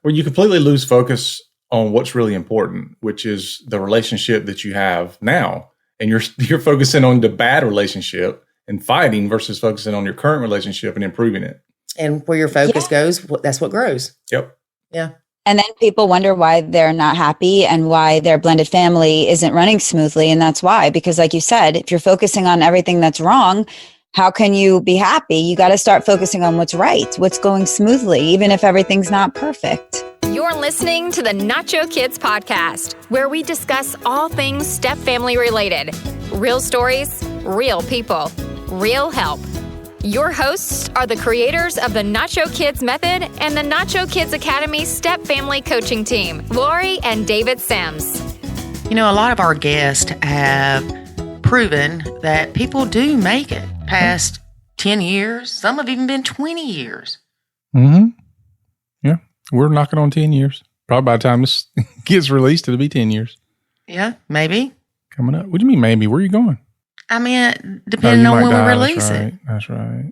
Well, you completely lose focus on what's really important, which is the relationship that you have now. And you're focusing on the bad relationship and fighting versus focusing on your current relationship and improving it. And where your focus goes, that's what grows. Yep. Yeah. And then people wonder why they're not happy and why their blended family isn't running smoothly. And that's why, because like you said, if you're focusing on everything that's wrong, how can you be happy? You got to start focusing on what's right, what's going smoothly, even if everything's not perfect. You're listening to the Nacho Kids Podcast, where we discuss all things step family related. Real stories, real people, real help. Your hosts are the creators of the Nacho Kids Method and the Nacho Kids Academy Step Family Coaching Team, Lori and David Sims. You know, a lot of our guests have proven that people do make it past 10 years. Some have even been 20 years. Mm-hmm. Yeah. We're knocking on 10 years. Probably by the time this gets released, it'll be 10 years. Yeah, maybe. Coming up. What do you mean maybe? Where are you going? I mean, depending on when we release it. That's right.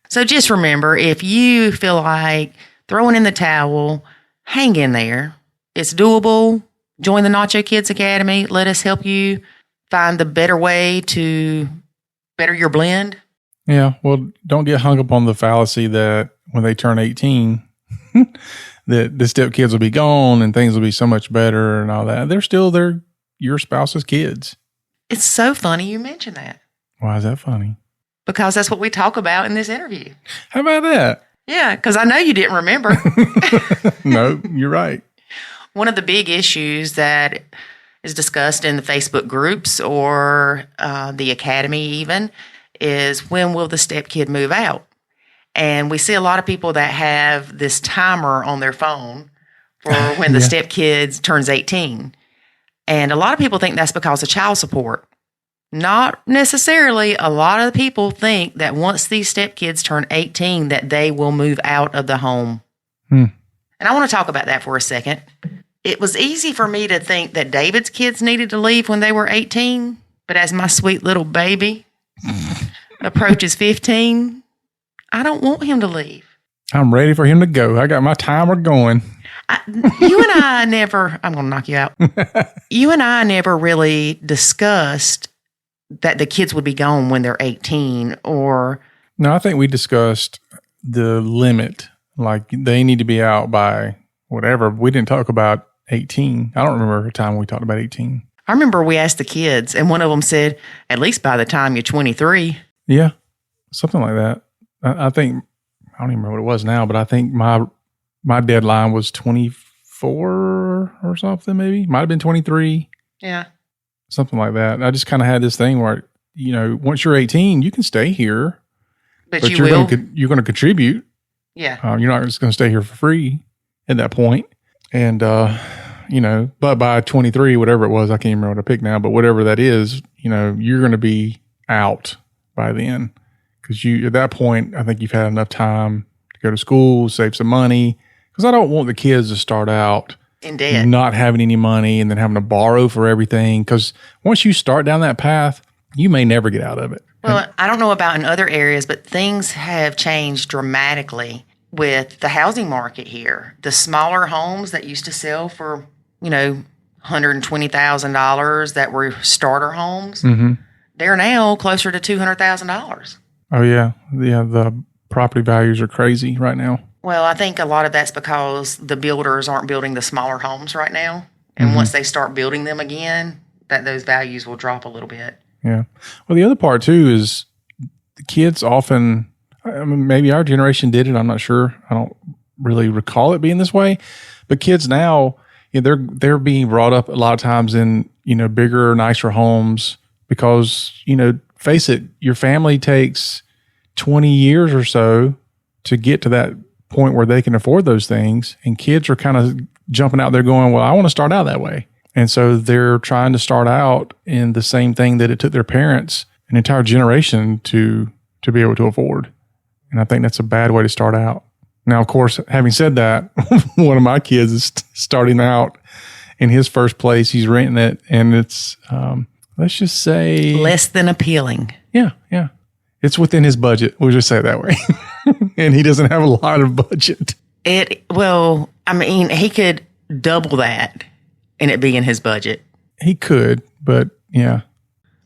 So just remember, if you feel like throwing in the towel, hang in there. It's doable. Join the Nacho Kids Academy. Let us help you find the better way to better your blend. Yeah. Well, don't get hung up on the fallacy that when they turn 18, that the step kids will be gone and things will be so much better and all that. They're still your spouse's kids. It's so funny you mention that. Why is that funny? Because that's what we talk about in this interview. How about that? Yeah, because I know you didn't remember. No, you're right. One of the big issues that is discussed in the Facebook groups or the academy even is, when will the stepkid move out? And we see a lot of people that have this timer on their phone for when the stepkid turns 18. And a lot of people think that's because of child support. Not necessarily. A lot of the people think that once these stepkids turn 18, that they will move out of the home. And I want to talk about that for a second. It was easy for me to think that David's kids needed to leave when they were 18. But as my sweet little baby approaches 15, I don't want him to leave. I'm ready for him to go. I got my timer going. You and I never, I'm going to knock you out. You and I never really discussed that the kids would be gone when they're 18 or. No, I think we discussed the limit. Like they need to be out by whatever. We didn't talk about 18. I don't remember a time we talked about 18. I remember we asked the kids and one of them said, at least by the time you're 23. Yeah, something like that. I think, I don't even remember what it was now, but I think my deadline was 24 or something, maybe. Might have been 23. Yeah. Something like that. I just kind of had this thing where, once you're 18, you can stay here. But you're going to contribute. Yeah. You're not just going to stay here for free at that point. And, but by 23, whatever it was, I can't remember what I picked now, but whatever that is, you're going to be out by then. Because at that point, I think you've had enough time to go to school, save some money. Because I don't want the kids to start out in debt, not having any money and then having to borrow for everything. Because once you start down that path, you may never get out of it. Well, I don't know about in other areas, but things have changed dramatically with the housing market here. The smaller homes that used to sell for, $120,000 that were starter homes, they're now closer to $200,000. Oh, yeah. Yeah, the property values are crazy right now. Well, I think a lot of that's because the builders aren't building the smaller homes right now. And once they start building them again, those values will drop a little bit. Yeah. Well, the other part, too, is the kids often, maybe our generation did it. I'm not sure. I don't really recall it being this way. But kids now, they're being brought up a lot of times in, bigger, nicer homes because, face it, your family takes 20 years or so to get to that point where they can afford those things. And kids are kind of jumping out there going, well, I want to start out that way. And so they're trying to start out in the same thing that it took their parents an entire generation to be able to afford. And I think that's a bad way to start out. Now, of course, having said that, one of my kids is starting out in his first place. He's renting it, and it's, let's just say... less than appealing. Yeah. It's within his budget. We'll just say it that way. and he doesn't have a lot of budget. He could double that and it be in his budget. He could, but yeah.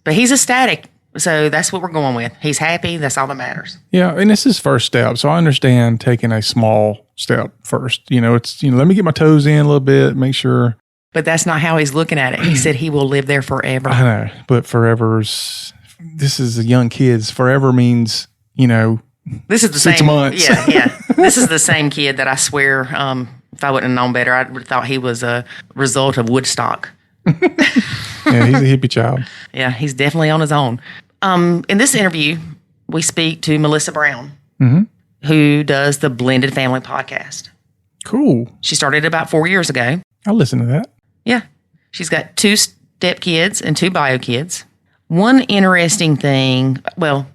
But he's ecstatic. So that's what we're going with. He's happy. That's all that matters. Yeah. And it's his first step. So I understand taking a small step first. It's, let me get my toes in a little bit, make sure. But that's not how he's looking at it. He said he will live there forever. I know, but this is a young kids. Forever means, this is the 6 same, months. Yeah. This is the same kid that I swear, if I wouldn't have known better, I would have thought he was a result of Woodstock. Yeah, he's a hippie child. Yeah, he's definitely on his own. In this interview, we speak to Melissa Brown, who does the Blended Family Podcast. Cool. She started about 4 years ago. I'll listen to that. Yeah. She's got 2 stepkids and 2 bio kids. One interesting thing,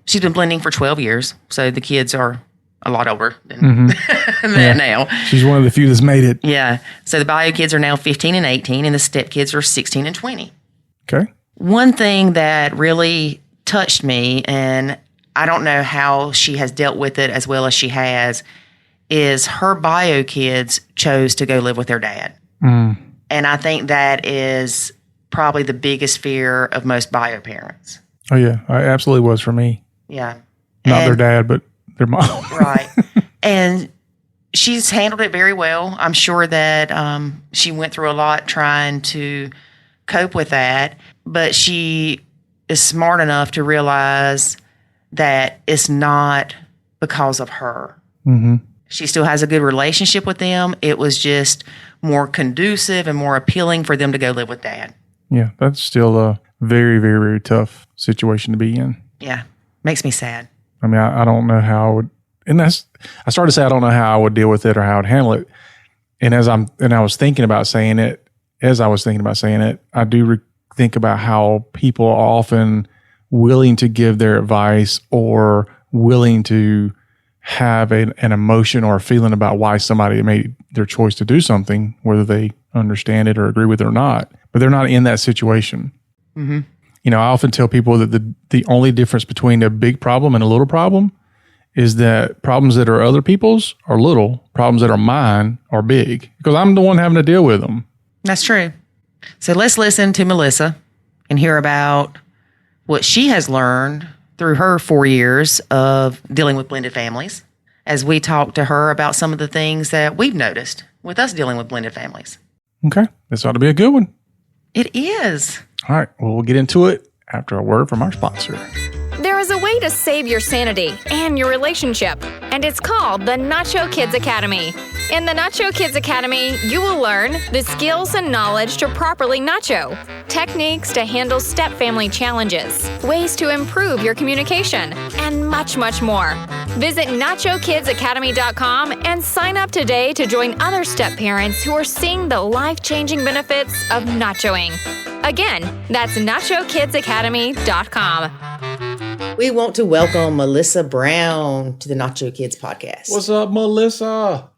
she's been blending for 12 years, so the kids are a lot older than that now. She's one of the few that's made it. Yeah. So the bio kids are now 15 and 18, and the stepkids are 16 and 20. Okay. One thing that really touched me, and I don't know how she has dealt with it as well as she has, is her bio kids chose to go live with their dad. And I think that is probably the biggest fear of most bio parents. Oh, yeah. It absolutely was for me. Yeah. Not their dad, but their mom. Right. And she's handled it very well. I'm sure that she went through a lot trying to cope with that, but she is smart enough to realize that it's not because of her. She still has a good relationship with them. It was just more conducive and more appealing for them to go live with dad. Yeah, that's still a very, very, very tough situation to be in. Yeah, makes me sad. I mean, I don't know how I would, I started to say I don't know how I would deal with it or how I'd handle it. And I was thinking about saying it, I do think about how people are often willing to give their advice or willing to have an emotion or a feeling about why somebody made their choice to do something, whether they understand it or agree with it or not, but they're not in that situation. I often tell people that the only difference between a big problem and a little problem is that problems that are other people's are little, problems that are mine are big, because I'm the one having to deal with them. That's true. So let's listen to Melissa and hear about what she has learned through her 4 years of dealing with blended families, as we talk to her about some of the things that we've noticed with us dealing with blended families. Okay. This ought to be a good one. It is. All right. Well, we'll get into it after a word from our sponsor. There is a way to save your sanity and your relationship, and it's called the Nacho Kids Academy. In the Nacho Kids Academy, you will learn the skills and knowledge to properly nacho, techniques to handle step family challenges, ways to improve your communication, and much, much more. Visit NachoKidsAcademy.com and sign up today to join other step parents who are seeing the life-changing benefits of nachoing. Again, that's NachoKidsAcademy.com. We want to welcome Melissa Brown to the Nacho Kids Podcast. What's up, Melissa?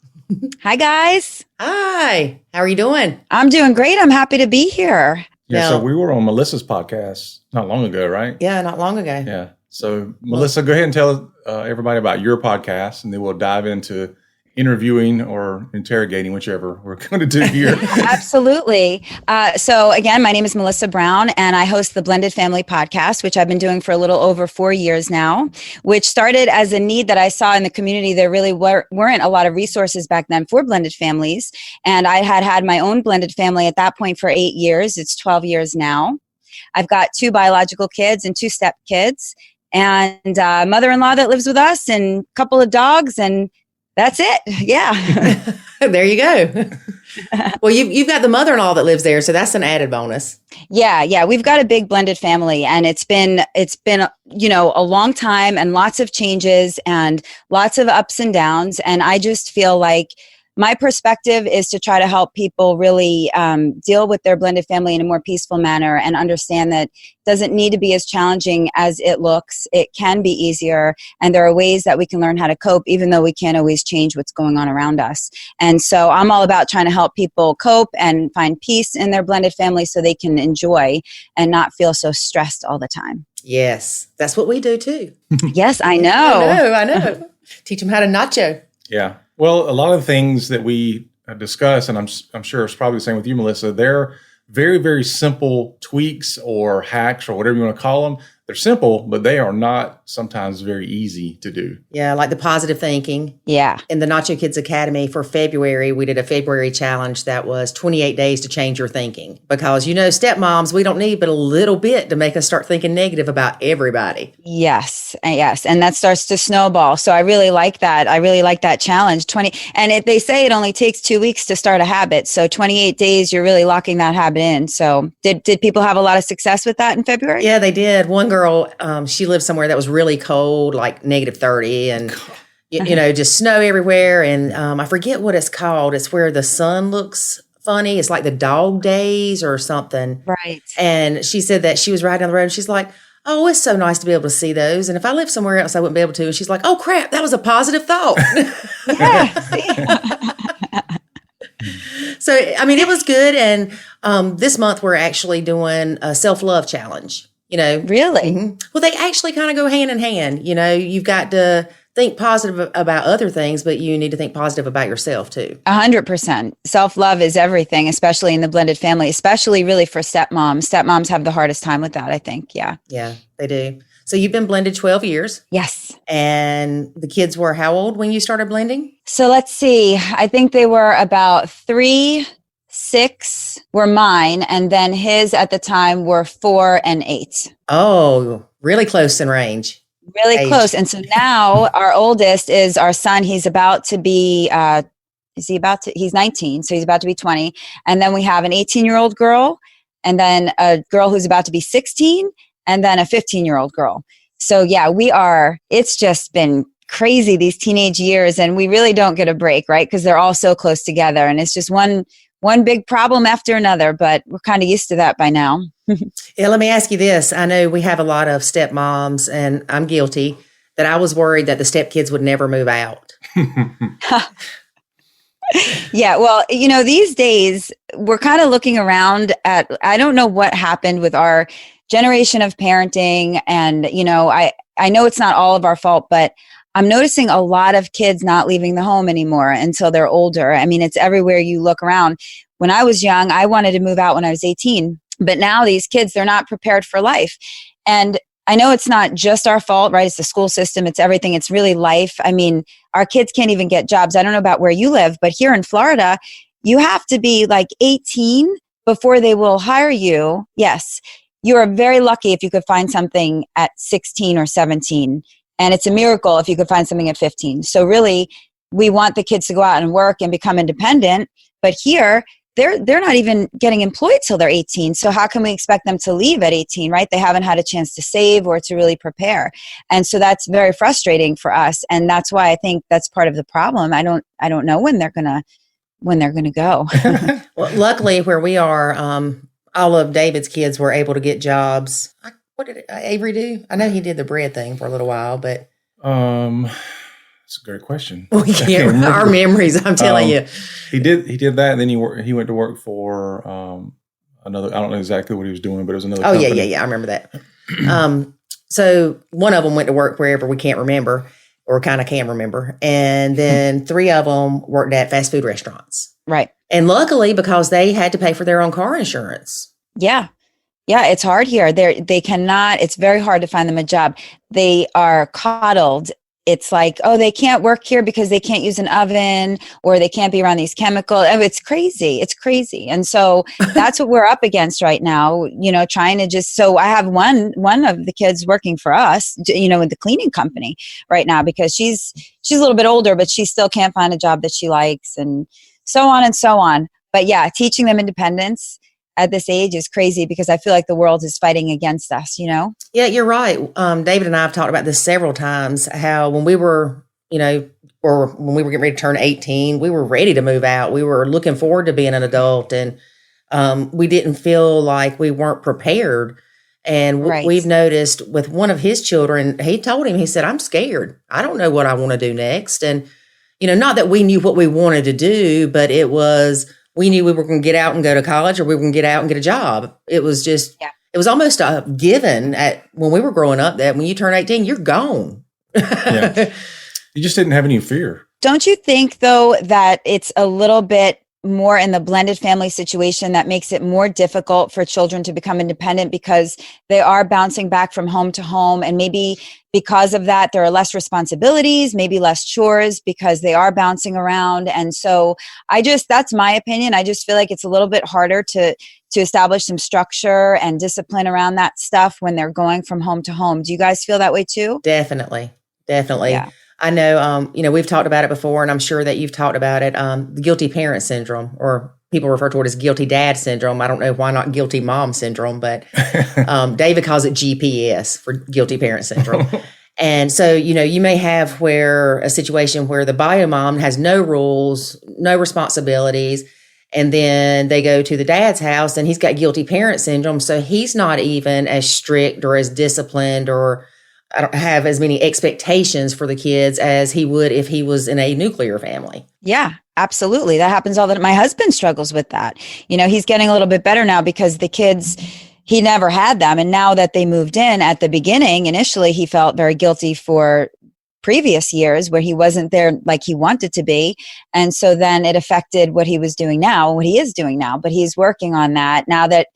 Hi, guys. Hi. How are you doing? I'm doing great. I'm happy to be here. Yeah, so we were on Melissa's podcast not long ago, right? Yeah, not long ago. Yeah. So, Melissa, go ahead and tell everybody about your podcast, and then we'll dive into interviewing or interrogating, whichever we're going to do here. Absolutely. So again, my name is Melissa Brown, and I host the Blended Family Podcast, which I've been doing for a little over 4 years now, which started as a need that I saw in the community. There really weren't a lot of resources back then for blended families. And I had my own blended family at that point for 8 years. It's 12 years now. I've got 2 biological kids and 2 step kids, and a mother-in-law that lives with us, and a couple of dogs, and that's it. Yeah. There you go. Well, you've got the mother-in-law that lives there, so that's an added bonus. Yeah. We've got a big blended family, and it's been a long time and lots of changes and lots of ups and downs. And I just feel like my perspective is to try to help people really deal with their blended family in a more peaceful manner and understand that it doesn't need to be as challenging as it looks. It can be easier, and there are ways that we can learn how to cope, even though we can't always change what's going on around us. And so I'm all about trying to help people cope and find peace in their blended family so they can enjoy and not feel so stressed all the time. Yes, that's what we do too. Yes, I know. I know. Teach them how to nacho. Yeah. Well, a lot of the things that we discuss, and I'm sure it's probably the same with you, Melissa, they're very, very simple tweaks or hacks or whatever you want to call them. They're simple, but they are not sometimes very easy to do. Yeah, like the positive thinking. Yeah. In the Nacho Kids Academy for February, we did a February challenge that was 28 days to change your thinking. Because, stepmoms, we don't need but a little bit to make us start thinking negative about everybody. Yes. Yes. And that starts to snowball. So I really like that. I really like that challenge. They say it only takes 2 weeks to start a habit. So 28 days, you're really locking that habit in. So did people have a lot of success with that in February? Yeah, they did. One girl, she lived somewhere that was really cold, like -30, and just snow everywhere. And I forget what it's called. It's where the sun looks funny. It's like the dog days or something. Right. And she said that she was riding down the road and she's like, oh, it's so nice to be able to see those. And if I lived somewhere else, I wouldn't be able to. And she's like, oh, crap, that was a positive thought. Yeah. So, it was good. And this month we're actually doing a self-love challenge. Really? Mm-hmm. Well, they actually kind of go hand in hand. You've got to think positive about other things, but you need to think positive about yourself too. 100%. Self-love is everything, especially in the blended family, especially really for stepmoms. Stepmoms have the hardest time with that, I think. Yeah. Yeah, they do. So you've been blended 12 years. Yes. And the kids were how old when you started blending? So let's see. I think they were about 3, 6 were mine, and then his at the time were 4 and 8. Oh, really close in range. Really age. Close. And so now our oldest is our son. He's about to be, he's 19, so he's about to be 20. And then we have an 18-year-old girl, and then a girl who's about to be 16, and then a 15-year-old girl. So yeah, it's just been crazy these teenage years, and we really don't get a break, right? Because they're all so close together, and it's just one big problem after another, but we're kind of used to that by now. Yeah, let me ask you this. I know we have a lot of stepmoms, and I'm guilty, that I was worried that the stepkids would never move out. Yeah, well, these days we're kind of looking around at, I don't know what happened with our generation of parenting. And, I know it's not all of our fault, but I'm noticing a lot of kids not leaving the home anymore until they're older. It's everywhere you look around. When I was young, I wanted to move out when I was 18, but now these kids, they're not prepared for life. And I know it's not just our fault, right? It's the school system. It's everything. It's really life. Our kids can't even get jobs. I don't know about where you live, but here in Florida, you have to be like 18 before they will hire you. Yes. You are very lucky if you could find something at 16 or 17. And it's a miracle if you could find something at 15. So really, we want the kids to go out and work and become independent. But here, they're not even getting employed till they're 18. So how can we expect them to leave at 18, right? They haven't had a chance to save or to really prepare. And so that's very frustrating for us. And that's why I think that's part of the problem. I don't know when they're gonna go. Well, luckily where we are, all of David's kids were able to get jobs. What did Avery do? I know he did the bread thing for a little while, but That's a great question. We can't, our memories, I'm telling you. He did that, and then he went to work for another. I don't know exactly what he was doing, but it was another. Oh company. yeah, I remember that. So one of them went to work wherever we can't remember, or kind of can remember, and then 3 of them worked at fast food restaurants. Right. And luckily, because they had to pay for their own car insurance. Yeah. Yeah, it's hard here. They cannot, it's very hard to find them a job. They are coddled. It's like, oh, they can't work here because they can't use an oven, or they can't be around these chemicals. It's crazy. It's crazy. And so that's what we're up against right now, trying to so I have one of the kids working for us, with the cleaning company right now, because she's a little bit older, but she still can't find a job that she likes, and so on and so on. But yeah, teaching them independence at this age is crazy, because I feel like the world is fighting against us, Yeah, you're right. David and I have talked about this several times, how when we were, or when we were getting ready to turn 18, we were ready to move out. We were looking forward to being an adult, and we didn't feel like we weren't prepared. And Right. we've noticed with one of his children, he told him, he said, I'm scared. I don't know what I want to do next. And, not that we knew what we wanted to do, but it was, we knew we were going to get out and go to college, or we were going to get out and get a job. It was just, It was almost a given when we were growing up that when you turn 18, you're gone. Yeah. You just didn't have any fear. Don't you think, though, that it's a little bit more in the blended family situation that makes it more difficult for children to become independent because they are bouncing back from home to home, and maybe because of that there are less responsibilities, maybe less chores because they are bouncing around? And so that's my opinion. I just feel like it's a little bit harder to establish some structure and discipline around that stuff when they're going from home to home. Do you guys feel that way too? Definitely. Yeah. I know, we've talked about it before, and I'm sure that you've talked about it, the guilty parent syndrome, or people refer to it as guilty dad syndrome. I don't know why not guilty mom syndrome, but David calls it GPS for guilty parent syndrome. And so, you may have a situation where the bio mom has no rules, no responsibilities, and then they go to the dad's house and he's got guilty parent syndrome. So he's not even as strict or as disciplined, or I don't have as many expectations for the kids as he would if he was in a nuclear family. Yeah, absolutely. That happens all the time. My husband struggles with that. He's getting a little bit better now because the kids, he never had them. And now that they moved in at the beginning, initially he felt very guilty for previous years where he wasn't there like he wanted to be. And so then it affected what he was doing now, what he is doing now. But he's working on that now that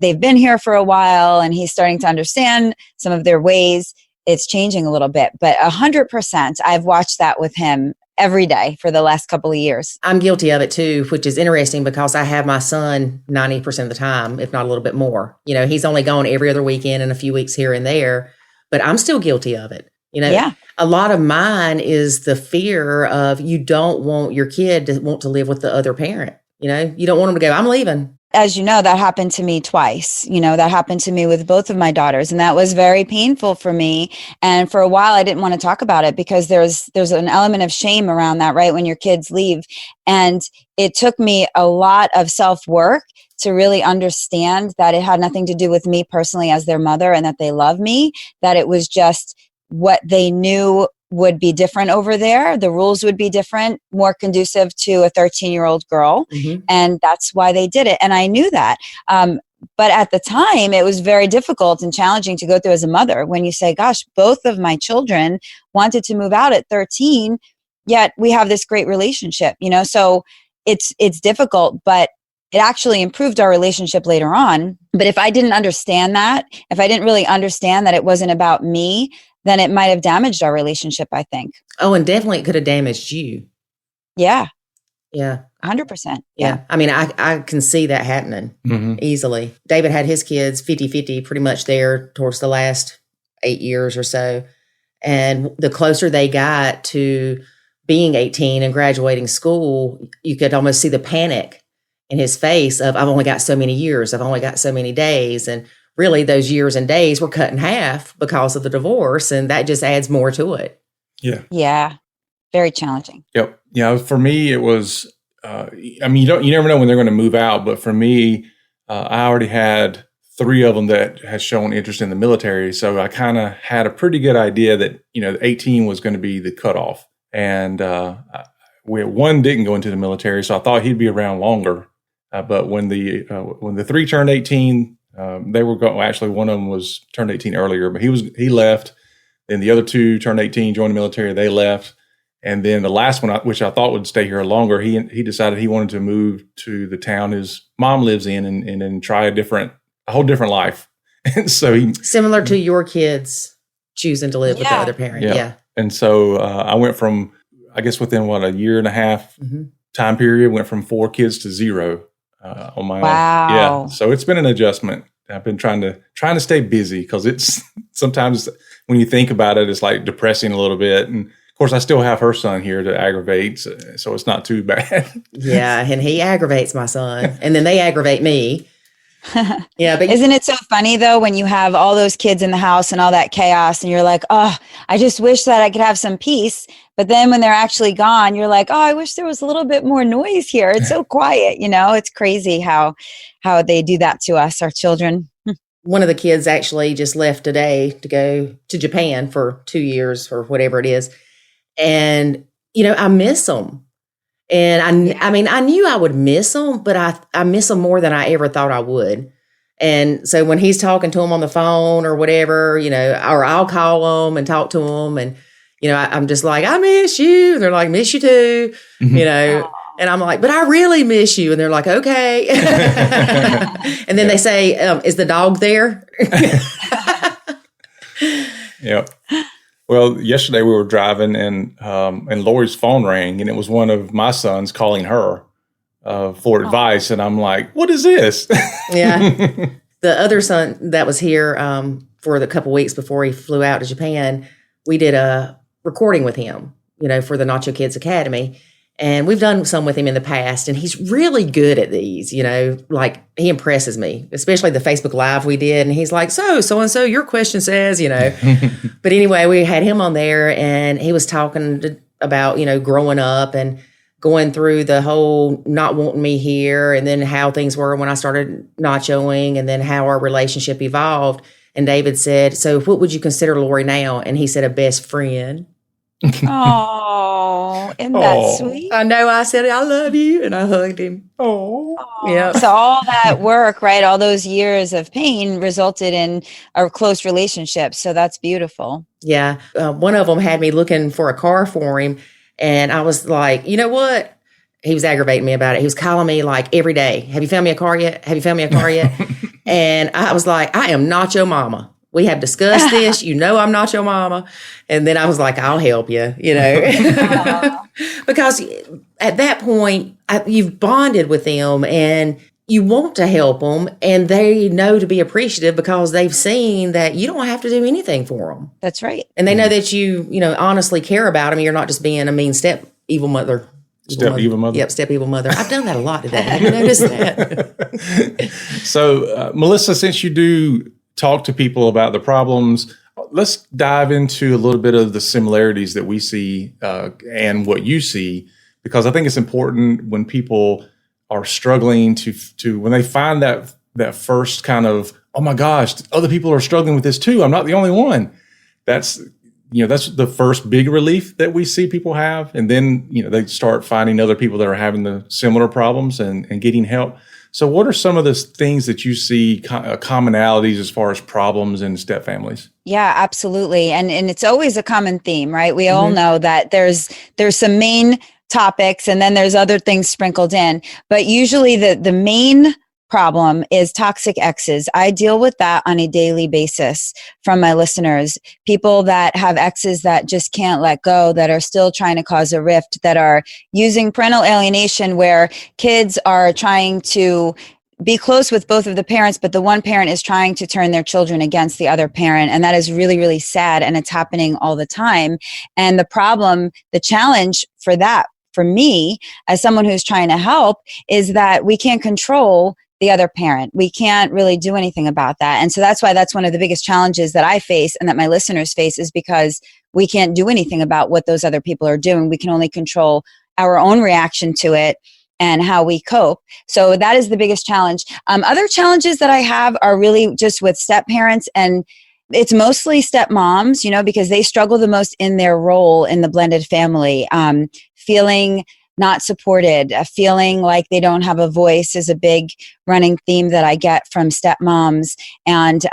they've been here for a while and he's starting to understand some of their ways. It's changing a little bit, but 100%, I've watched that with him every day for the last couple of years. I'm guilty of it too, which is interesting because I have my son 90% of the time, if not a little bit more. He's only gone every other weekend and a few weeks here and there, but I'm still guilty of it. Yeah. A lot of mine is the fear of you don't want your kid to want to live with the other parent. You don't want them to go, I'm leaving. As you know, that happened to me twice. That happened to me with both of my daughters. And that was very painful for me. And for a while, I didn't want to talk about it because there's an element of shame around that, right? When your kids leave. And it took me a lot of self-work to really understand that it had nothing to do with me personally as their mother and that they love me, that it was just what they knew would be different over there. The rules would be different, more conducive to a 13-year-old girl. Mm-hmm. And that's why they did it. And I knew that. But at the time, it was very difficult and challenging to go through as a mother when you say, gosh, both of my children wanted to move out at 13, yet we have this great relationship, so it's difficult, but it actually improved our relationship later on. But if I didn't understand that, if I didn't really understand that it wasn't about me, then it might have damaged our relationship, I think. Oh, and definitely it could have damaged you. Yeah. Yeah. 100%. Yeah. I mean, I can see that happening easily. David had his kids 50-50 pretty much there towards the last 8 years or so. And the closer they got to being 18 and graduating school, you could almost see the panic in his face of, I've only got so many years. I've only got so many days. And really, those years and days were cut in half because of the divorce, and that just adds more to it. Yeah. Yeah. Very challenging. Yep. Yeah. For me, it was, you never know when they're going to move out, but for me, I already had 3 of them that had shown interest in the military. So I kind of had a pretty good idea that, 18 was going to be the cutoff. And one didn't go into the military, so I thought he'd be around longer. But when the 3 turned 18, they were going. Actually, one of them turned 18 earlier, but he left. Then the other 2 turned 18, joined the military. They left, and then the last one, which I thought would stay here longer, he decided he wanted to move to the town his mom lives in, and then try a whole different life. And so similar to your kids choosing to live with the other parent. Yeah. And so I went from, I guess within a year and a half time period, went from 4 kids to 0. On my own. Yeah. So it's been an adjustment. I've been trying to stay busy because it's sometimes when you think about it, it's like depressing a little bit. And of course, I still have her son here to aggravate, so it's not too bad. Yeah, and he aggravates my son, and then they aggravate me. Yeah, but isn't it so funny though when you have all those kids in the house and all that chaos, and you're like, oh, I just wish that I could have some peace. But then when they're actually gone, you're like, oh, I wish there was a little bit more noise here. It's so quiet, It's crazy how they do that to us, our children. One of the kids actually just left today to go to Japan for 2 years or whatever it is, and I miss them. And I mean, I knew I would miss them, but I miss them more than I ever thought I would. And so when he's talking to them on the phone or whatever, or I'll call them and talk to them, and I'm just like, I miss you. And they're like, miss you too, And I'm like, but I really miss you. And they're like, okay. And then they say, is the dog there? Yep. Well, yesterday we were driving and Lori's phone rang, and it was one of my sons calling her for advice. And I'm like, what is this? Yeah. The other son that was here for the couple weeks before he flew out to Japan, we did a recording with him, for the Nacho Kids Academy. And we've done some with him in the past, and he's really good at these, like he impresses me, especially the Facebook Live we did. And he's like, so-and-so, your question says, But anyway, we had him on there, and he was talking about, growing up and going through the whole not wanting me here, and then how things were when I started nachoing, and then how our relationship evolved. And David said, so what would you consider Lori now? And he said, a best friend. Oh, isn't that sweet? I know. I said, I love you. And I hugged him. Oh, yeah. So all that work, right? All those years of pain resulted in a close relationship. So that's beautiful. Yeah. One of them had me looking for a car for him. And I was like, you know what? He was aggravating me about it. He was calling me like every day. Have you found me a car yet? Have you found me a car yet? And I was like, I am not your mama. We have discussed this. I'm not your mama. And then I was like, I'll help you, because at that point, you've bonded with them and you want to help them, and they know to be appreciative because they've seen that you don't have to do anything for them. That's right. And they know that you honestly care about them. You're not just being a mean evil mother. Evil mother. Yep, step evil mother. I've done that a lot today. Have you noticed that? So, Melissa, since you do talk to people about the problems, let's dive into a little bit of the similarities that we see and what you see, because I think it's important when people are struggling to when they find that first kind of, oh my gosh, other people are struggling with this too. I'm not the only one. That's the first big relief that we see people have. And then, they start finding other people that are having the similar problems and getting help. So what are some of the things that you see commonalities as far as problems in step families? Yeah, absolutely. And it's always a common theme, right? We all know that there's some main topics and then there's other things sprinkled in. But usually the main problem is toxic exes. I deal with that on a daily basis from my listeners. People that have exes that just can't let go, that are still trying to cause a rift, that are using parental alienation where kids are trying to be close with both of the parents, but the one parent is trying to turn their children against the other parent. And that is really, really sad. And it's happening all the time. And the challenge for that, for me, as someone who's trying to help, is that we can't control the other parent. We can't really do anything about that. And so that's why that's one of the biggest challenges that I face and that my listeners face, is because we can't do anything about what those other people are doing. We can only control our own reaction to it and how we cope. So that is the biggest challenge. Other challenges that I have are really just with step parents, and it's mostly stepmoms, because they struggle the most in their role in the blended family. Feeling not supported, feeling like they don't have a voice is a big running theme that I get from stepmoms, and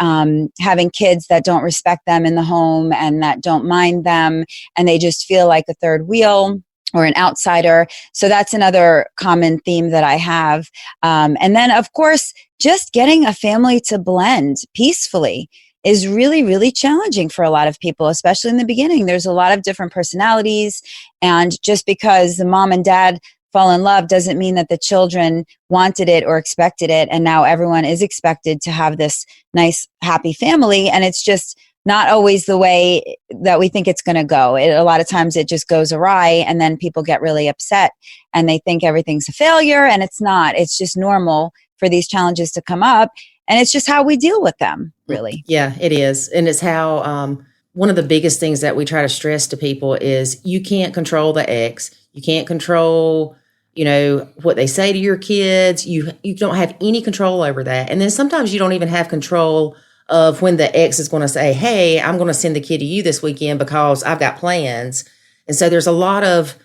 having kids that don't respect them in the home and that don't mind them, and they just feel like a third wheel or an outsider. So that's another common theme that I have. And then, of course, just getting a family to blend peacefully is really, really challenging for a lot of people, especially in the beginning. There's a lot of different personalities. And just because the mom and dad fall in love doesn't mean that the children wanted it or expected it. And now everyone is expected to have this nice, happy family. And it's just not always the way that we think it's going to go. A lot of times it just goes awry, and then people get really upset and they think everything's a failure, and it's not. It's just normal for these challenges to come up. And it's just how we deal with them, really. Yeah, it is. And it's how one of the biggest things that we try to stress to people is you can't control the ex. You can't control, what they say to your kids. You don't have any control over that. And then sometimes you don't even have control of when the ex is going to say, hey, I'm going to send the kid to you this weekend because I've got plans. And so there's a lot of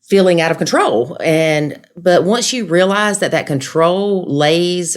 feeling out of control. But once you realize that control lies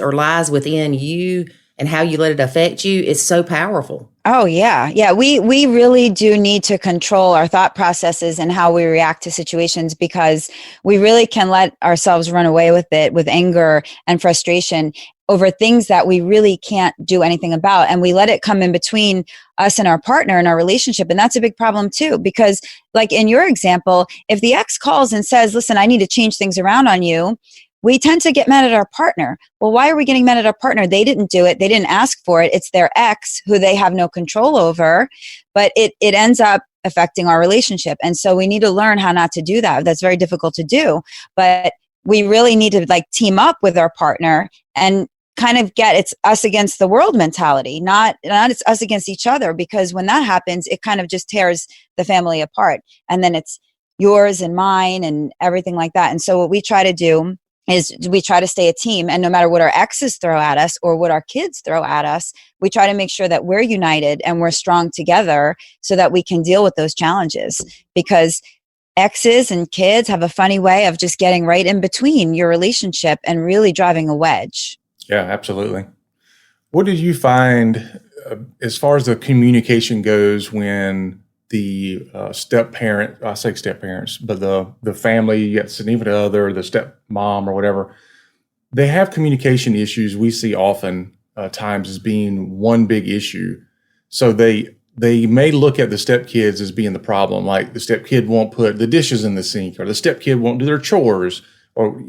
within you and how you let it affect you is so powerful. Oh, yeah. Yeah. We really do need to control our thought processes and how we react to situations, because we really can let ourselves run away with it, with anger and frustration over things that we really can't do anything about. And we let it come in between us and our partner in our relationship. And that's a big problem too, because like in your example, if the ex calls and says, listen, I need to change things around on you, we tend to get mad at our partner. Well, why are we getting mad at our partner? They didn't do it. They didn't ask for it. It's their ex who they have no control over, but it ends up affecting our relationship. And so we need to learn how not to do that. That's very difficult to do, but we really need to like team up with our partner and kind of get it's us against the world mentality, not it's us against each other, because when that happens, it kind of just tears the family apart. And then it's yours and mine and everything like that. And so what we try to do is we try to stay a team, and no matter what our exes throw at us or what our kids throw at us, we try to make sure that we're united and we're strong together so that we can deal with those challenges, because exes and kids have a funny way of just getting right in between your relationship and really driving a wedge. Yeah, absolutely. What did you find as far as the communication goes when the step-parent, I say step-parents, but the family, you got significant other, the stepmom or whatever, they have communication issues we see often times as being one big issue. So they may look at the stepkids as being the problem, like the stepkid won't put the dishes in the sink, or the stepkid won't do their chores, or,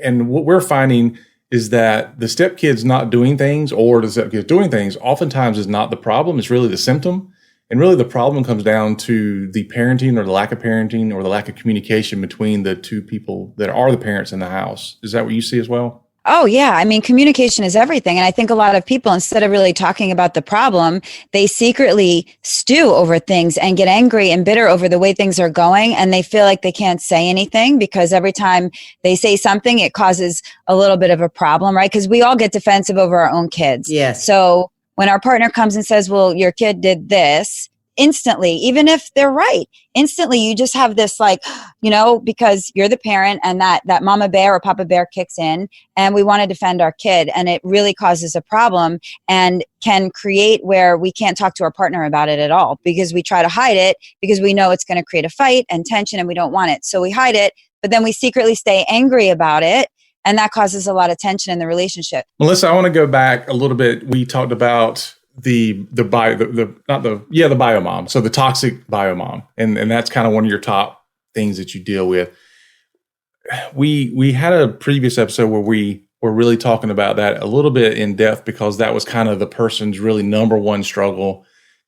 and what we're finding is that the stepkid's not doing things or the stepkid's doing things oftentimes is not the problem. It's really the symptom. And really the problem comes down to the parenting or the lack of parenting or the lack of communication between the two people that are the parents in the house. Is that what you see as well? Oh, yeah. I mean, communication is everything. And I think a lot of people, instead of really talking about the problem, they secretly stew over things and get angry and bitter over the way things are going. And they feel like they can't say anything because every time they say something, it causes a little bit of a problem, right? Because we all get defensive over our own kids. Yes. So when our partner comes and says, well, your kid did this, instantly, even if they're right, instantly you just have this like, because you're the parent and that mama bear or papa bear kicks in and we want to defend our kid, and it really causes a problem and can create where we can't talk to our partner about it at all because we try to hide it because we know it's going to create a fight and tension and we don't want it. So we hide it, but then we secretly stay angry about it. And that causes a lot of tension in the relationship. Melissa, I want to go back a little bit. We talked about the biomom. So the toxic biomom. And that's kind of one of your top things that you deal with. We had a previous episode where we were really talking about that a little bit in depth because that was kind of the person's really number one struggle,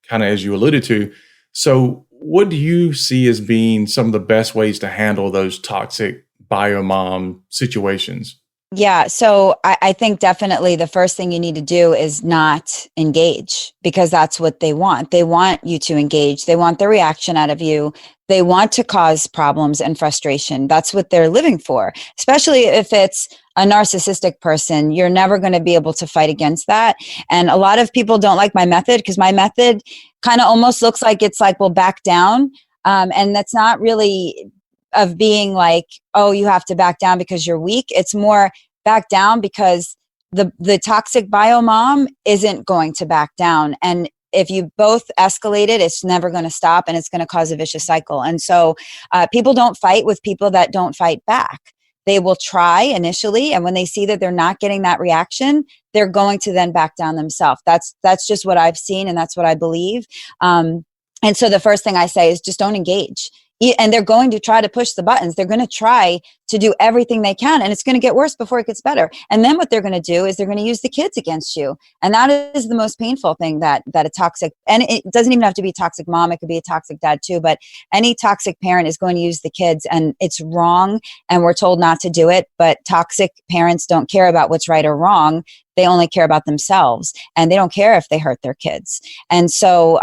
kind of as you alluded to. So what do you see as being some of the best ways to handle those toxic biomom situations? Yeah. So I think definitely the first thing you need to do is not engage, because that's what they want. They want you to engage. They want the reaction out of you. They want to cause problems and frustration. That's what they're living for, especially if it's a narcissistic person. You're never going to be able to fight against that. And a lot of people don't like my method because my method kind of almost looks like it's like, well, back down. And that's not really of being like, oh, you have to back down because you're weak. It's more back down because the toxic biomom isn't going to back down. And if you both escalate it, it's never going to stop and it's going to cause a vicious cycle. And so people don't fight with people that don't fight back. They will try initially. And when they see that they're not getting that reaction, they're going to then back down themselves. That's just what I've seen. And that's what I believe. And so the first thing I say is just don't engage. And they're going to try to push the buttons. They're going to try to do everything they can, and it's going to get worse before it gets better. And then what they're going to do is they're going to use the kids against you. And that is the most painful thing that a toxic, and it doesn't even have to be a toxic mom. It could be a toxic dad too, but any toxic parent is going to use the kids, and it's wrong. And we're told not to do it, but toxic parents don't care about what's right or wrong. They only care about themselves, and they don't care if they hurt their kids. And so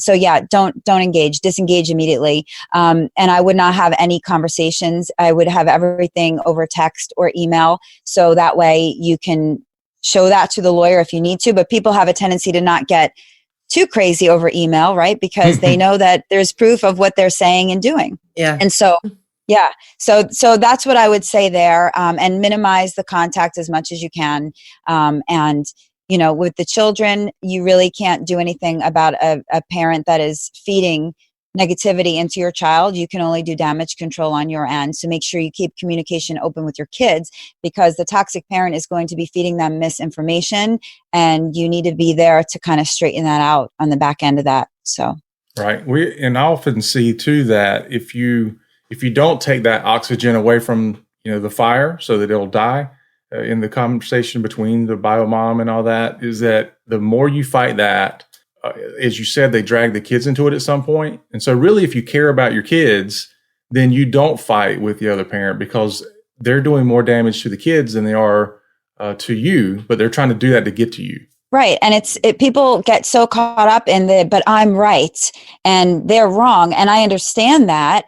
yeah, don't engage, disengage immediately. And I would not have any conversations. I would have everything over text or email. So that way you can show that to the lawyer if you need to, but people have a tendency to not get too crazy over email, right? Because they know that there's proof of what they're saying and doing. Yeah. And so, yeah. So that's what I would say there. And minimize the contact as much as you can. And with the children, you really can't do anything about a parent that is feeding negativity into your child. You can only do damage control on your end. So make sure you keep communication open with your kids, because the toxic parent is going to be feeding them misinformation, and you need to be there to kind of straighten that out on the back end of that. So right. And I often see too that if you don't take that oxygen away from the fire so that it'll die, in the conversation between the bio mom and all that, is that the more you fight that, as you said, they drag the kids into it at some point. And so really, if you care about your kids, then you don't fight with the other parent, because they're doing more damage to the kids than they are to you, but they're trying to do that to get to you. Right. And people get so caught up in but I'm right and they're wrong. And I understand that,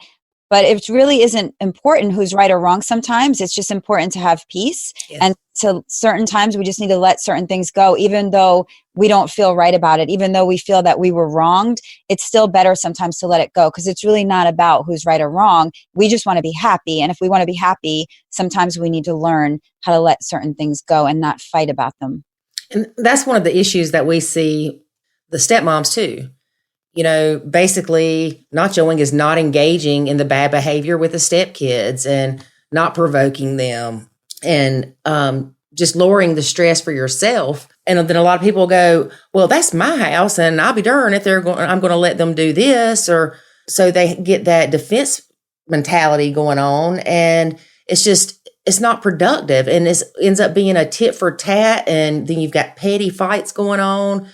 but it really isn't important who's right or wrong. Sometimes it's just important to have peace. Yes. And so certain times we just need to let certain things go, even though we don't feel right about it, even though we feel that we were wronged. It's still better sometimes to let it go, because it's really not about who's right or wrong. We just want to be happy. And if we want to be happy, sometimes we need to learn how to let certain things go and not fight about them. And that's one of the issues that we see the stepmoms too. Basically Nachoing is not engaging in the bad behavior with the stepkids and not provoking them, and just lowering the stress for yourself. And then a lot of people go, well, that's my house and I'll be darned if I'm going to let them do this. Or so they get that defense mentality going on, and it's not productive, and it ends up being a tit for tat. And then you've got petty fights going on.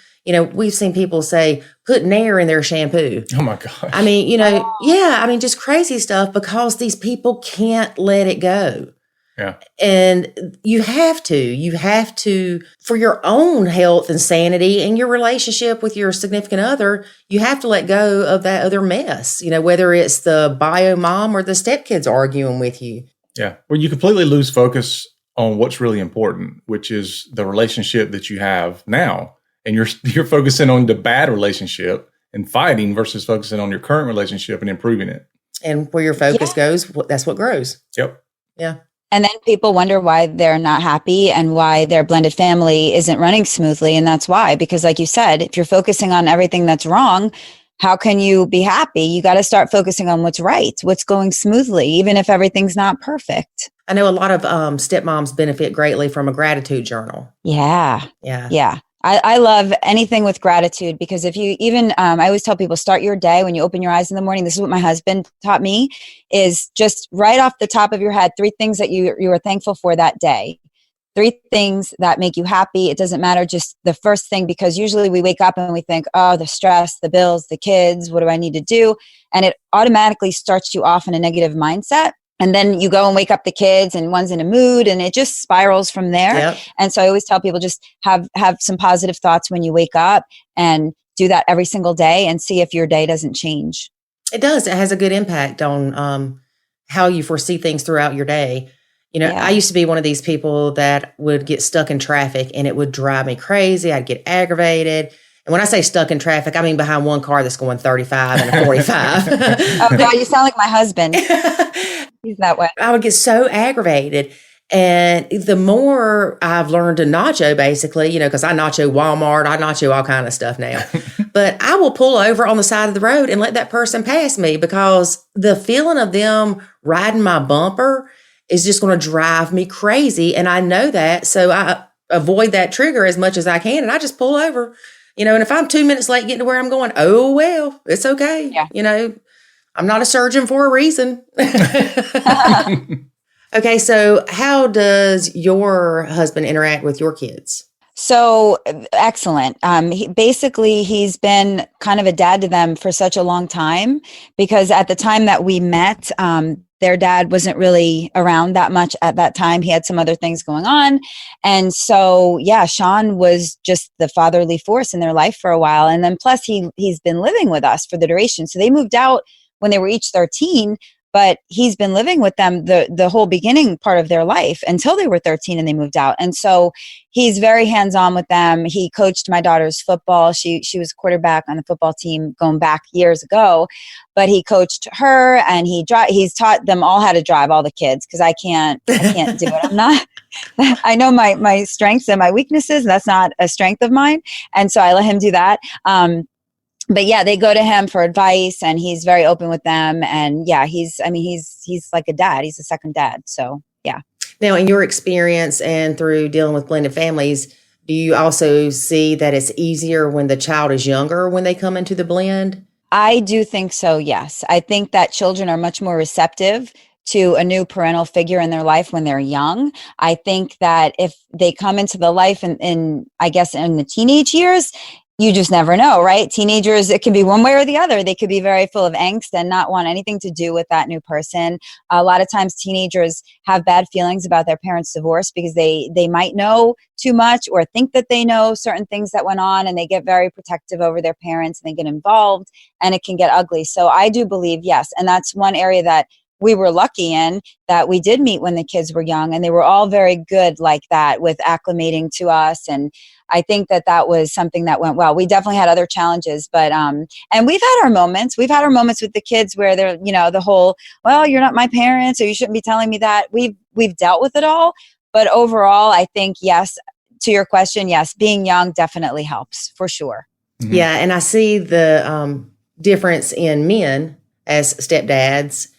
We've seen people say, put Nair in their shampoo. Oh my gosh. I mean, just crazy stuff, because these people can't let it go. Yeah. And you have to, for your own health and sanity and your relationship with your significant other, you have to let go of that other mess, whether it's the bio mom or the stepkids arguing with you. Yeah. Well, you completely lose focus on what's really important, which is the relationship that you have now. And you're focusing on the bad relationship and fighting versus focusing on your current relationship and improving it. And where your focus goes, that's what grows. Yep. Yeah. And then people wonder why they're not happy and why their blended family isn't running smoothly. And that's why, because like you said, if you're focusing on everything that's wrong, how can you be happy? You got to start focusing on what's right, what's going smoothly, even if everything's not perfect. I know a lot of stepmoms benefit greatly from a gratitude journal. Yeah. I love anything with gratitude, because if you even, I always tell people, start your day when you open your eyes in the morning. This is what my husband taught me, is just right off the top of your head, 3 things that you are thankful for that day. 3 things that make you happy. It doesn't matter, just the first thing, because usually we wake up and we think, oh, the stress, the bills, the kids, what do I need to do? And it automatically starts you off in a negative mindset. And then you go and wake up the kids and one's in a mood, and it just spirals from there. Yep. And so I always tell people, just have some positive thoughts when you wake up, and do that every single day, and see if your day doesn't change. It does. It has a good impact on how you foresee things throughout your day. I used to be one of these people that would get stuck in traffic, and it would drive me crazy. I'd get aggravated. And when I say stuck in traffic, I mean behind one car that's going 35 and a 45. Oh, God, you sound like my husband. He's that way. I would get so aggravated. And the more I've learned to nacho, basically, because I nacho Walmart, I nacho all kind of stuff now. But I will pull over on the side of the road and let that person pass me, because the feeling of them riding my bumper is just going to drive me crazy. And I know that. So I avoid that trigger as much as I can. And I just pull over, and if I'm 2 minutes late getting to where I'm going, oh, well, it's okay. Yeah. I'm not a surgeon for a reason. Okay. So how does your husband interact with your kids? So excellent. He's been kind of a dad to them for such a long time, because at the time that we met, their dad wasn't really around that much at that time. He had some other things going on. And so, Sean was just the fatherly force in their life for a while. And then plus he's been living with us for the duration. So they moved out when they were each 13, but he's been living with them the whole beginning part of their life until they were 13 and they moved out. And so he's very hands-on with them. He coached my daughter's football. She was quarterback on the football team going back years ago, but he coached her, and he's taught them all how to drive, all the kids, because I can't do it. I know my strengths and my weaknesses. And that's not a strength of mine. And so I let him do that. But yeah, they go to him for advice and he's very open with them. And yeah, he's like a dad. He's a second dad. So yeah. Now, in your experience and through dealing with blended families, do you also see that it's easier when the child is younger when they come into the blend? I do think so, yes. I think that children are much more receptive to a new parental figure in their life when they're young. I think that if they come into the life in the teenage years, you just never know, right? Teenagers, it can be one way or the other. They could be very full of angst and not want anything to do with that new person. A lot of times teenagers have bad feelings about their parents' divorce because they might know too much or think that they know certain things that went on, and they get very protective over their parents and they get involved, and it can get ugly. So I do believe, yes. And that's one area that we were lucky in, that we did meet when the kids were young, and they were all very good like that with acclimating to us. And I think that was something that went well. We definitely had other challenges, but, and we've had our moments. We've had our moments with the kids where they're, the whole, well, you're not my parents, or you shouldn't be telling me that. We've dealt with it all. But overall, I think, yes, to your question, yes, being young definitely helps for sure. Mm-hmm. Yeah. And I see the difference in men as stepdads.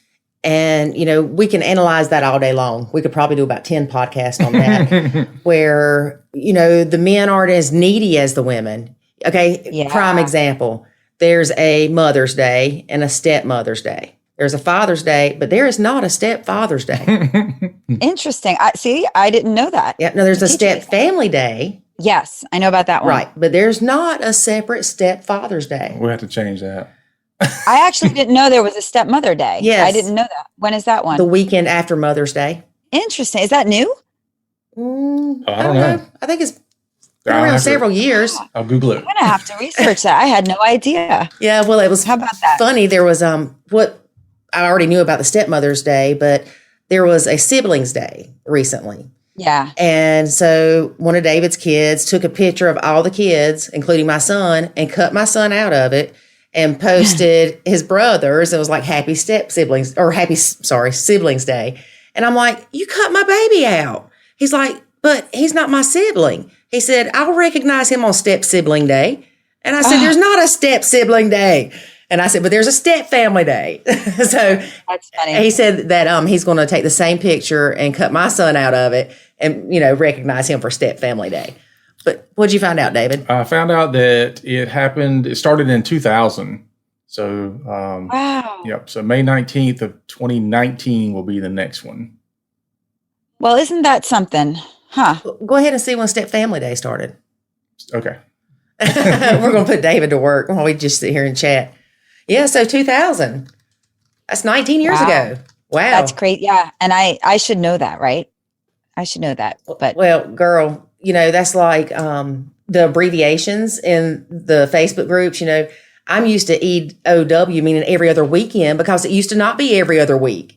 And, we can analyze that all day long. We could probably do about 10 podcasts on that where, the men aren't as needy as the women. Okay. Yeah. Prime example. There's a Mother's Day and a Stepmother's Day. There's a Father's Day, but there is not a Stepfather's Day. Interesting. I didn't know that. Yeah. No, there's a Stepfamily Day. Yes. I know about that one. Right. But there's not a separate Stepfather's Day. We'll have to change that. I actually didn't know there was a Stepmother Day. Yes. I didn't know that. When is that one? The weekend after Mother's Day. Interesting. Is that new? I don't know. I think it's been around several years. I'll Google it. I'm going to have to research that. I had no idea. Yeah, well, it was How about that? Funny. There was what I already knew about the Stepmother's Day, but there was a Siblings Day recently. Yeah. And so one of David's kids took a picture of all the kids, including my son, and cut my son out of it and posted his brothers. It was like Siblings Day. And I'm like, you cut my baby out. He's like, but he's not my sibling. He said, I'll recognize him on Step Sibling Day. And I said, there's not a Step Sibling Day. And I said, but there's a Step Family Day. So that's funny. He said that he's going to take the same picture and cut my son out of it and, recognize him for Step Family Day. But what'd you find out, David? I found out that it started in 2000. So, wow. Yep. So May 19th of 2019 will be the next one. Well, isn't that something? Huh. Go ahead and see when Step Family Day started. Okay. We're going to put David to work while we just sit here and chat. Yeah. So 2000. That's 19 years ago. Wow. That's great. Yeah. And I should know that, right? I should know that. But well, girl, that's like the abbreviations in the Facebook groups. I'm used to EOW, meaning every other weekend, because it used to not be every other week.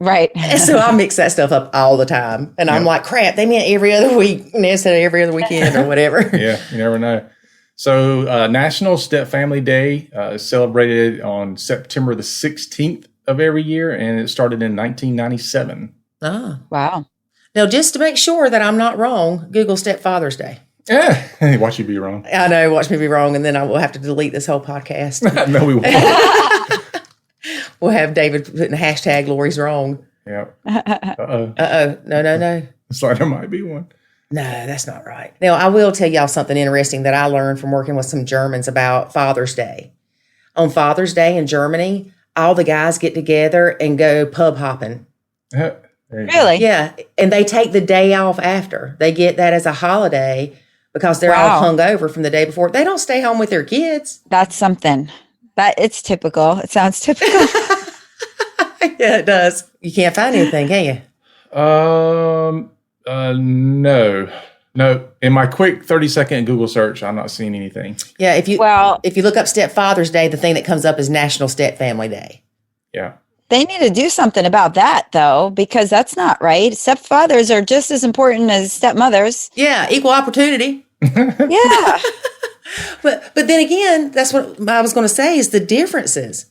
Right. And so I mix that stuff up all the time. And I'm like, crap, they meant every other week instead of every other weekend or whatever. Yeah, you never know. So National Stepfamily Day is celebrated on September the 16th of every year, and it started in 1997. Oh. Wow. Now, just to make sure that I'm not wrong, Google Stepfather's Day. Yeah, watch you be wrong. I know, watch me be wrong, and then I will have to delete this whole podcast. No, we won't. We'll have David putting the hashtag Lori's wrong. Yeah. No. It's like there might be one. No, that's not right. Now, I will tell y'all something interesting that I learned from working with some Germans about Father's Day. On Father's Day in Germany, all the guys get together and go pub hopping. Really? Yeah. And they take the day off after. They get that as a holiday because they're all hungover from the day before. They don't stay home with their kids. That's something. It's typical. It sounds typical. Yeah, it does. You can't find anything, can you? No. In my quick 30-second Google search, I'm not seeing anything. Yeah, if you look up Stepfather's Day, the thing that comes up is National Stepfamily Day. Yeah. They need to do something about that, though, because that's not right. Stepfathers are just as important as stepmothers. Yeah, equal opportunity. Yeah. But then again, that's what I was going to say is the differences.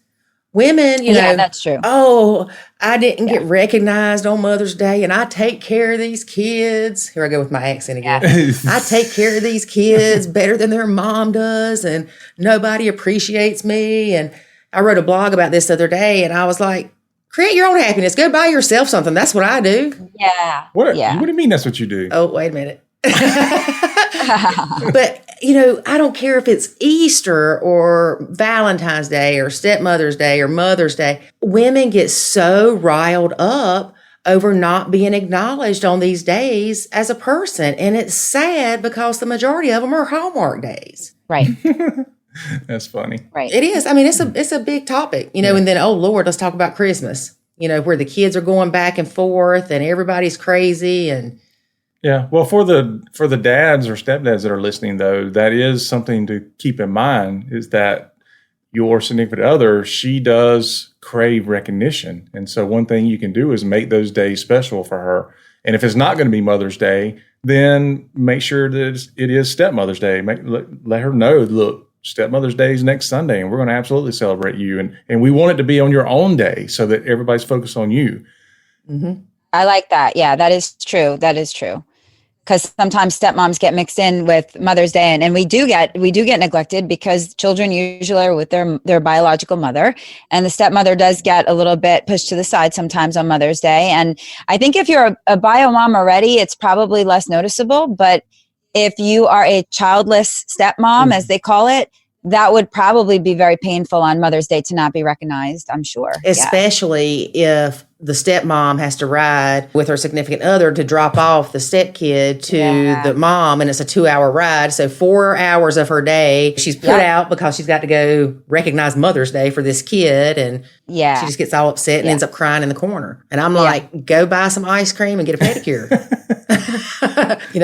Women, yeah, that's true. Oh, I didn't get recognized on Mother's Day, and I take care of these kids. Here I go with my accent again. I take care of these kids better than their mom does, and nobody appreciates me. And I wrote a blog about this the other day, and I was like, create your own happiness. Go buy yourself something. That's what I do. Yeah. What do you mean that's what you do? Oh, wait a minute. But, I don't care if it's Easter or Valentine's Day or Stepmother's Day or Mother's Day. Women get so riled up over not being acknowledged on these days as a person. And it's sad because the majority of them are Hallmark days. Right. That's funny. Right. It is. I mean, it's a big topic, and then, oh Lord, let's talk about Christmas, where the kids are going back and forth and everybody's crazy. And yeah, well, for the dads or stepdads that are listening, though, that is something to keep in mind, is that your significant other, she does crave recognition. And so one thing you can do is make those days special for her. And if it's not going to be Mother's Day, then make sure that it is Stepmother's Day. Let her know, look, Stepmother's Day is next Sunday, and we're going to absolutely celebrate you. And we want it to be on your own day so that everybody's focused on you. Mm-hmm. I like that. Yeah, that is true. That is true. Because sometimes stepmoms get mixed in with Mother's Day, and we do get neglected because children usually are with their biological mother, and the stepmother does get a little bit pushed to the side sometimes on Mother's Day. And I think if you're a bio mom already, it's probably less noticeable. But if you are a childless stepmom, as they call it, that would probably be very painful on Mother's Day to not be recognized, I'm sure. Especially if the stepmom has to ride with her significant other to drop off the stepkid to the mom, and it's a 2-hour ride. So 4 hours of her day, she's put out because she's got to go recognize Mother's Day for this kid. And she just gets all upset and ends up crying in the corner. And I'm like, go buy some ice cream and get a pedicure.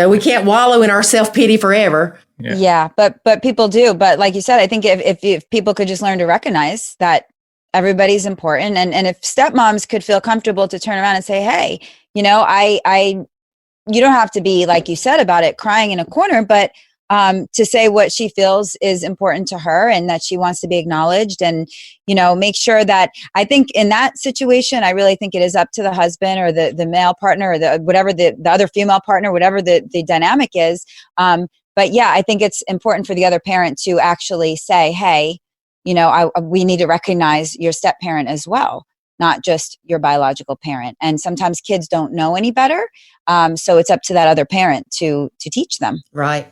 We can't wallow in our self-pity forever. Yeah, but people do. But like you said, I think if people could just learn to recognize that everybody's important, and if stepmoms could feel comfortable to turn around and say, hey, you don't have to be, like you said about it, crying in a corner, but to say what she feels is important to her and that she wants to be acknowledged, and, make sure that, I think in that situation, I really think it is up to the husband or the male partner or the other female partner, whatever the dynamic is. But yeah, I think it's important for the other parent to actually say, hey, we need to recognize your step parent as well, not just your biological parent. And sometimes kids don't know any better. So it's up to that other parent to teach them. Right.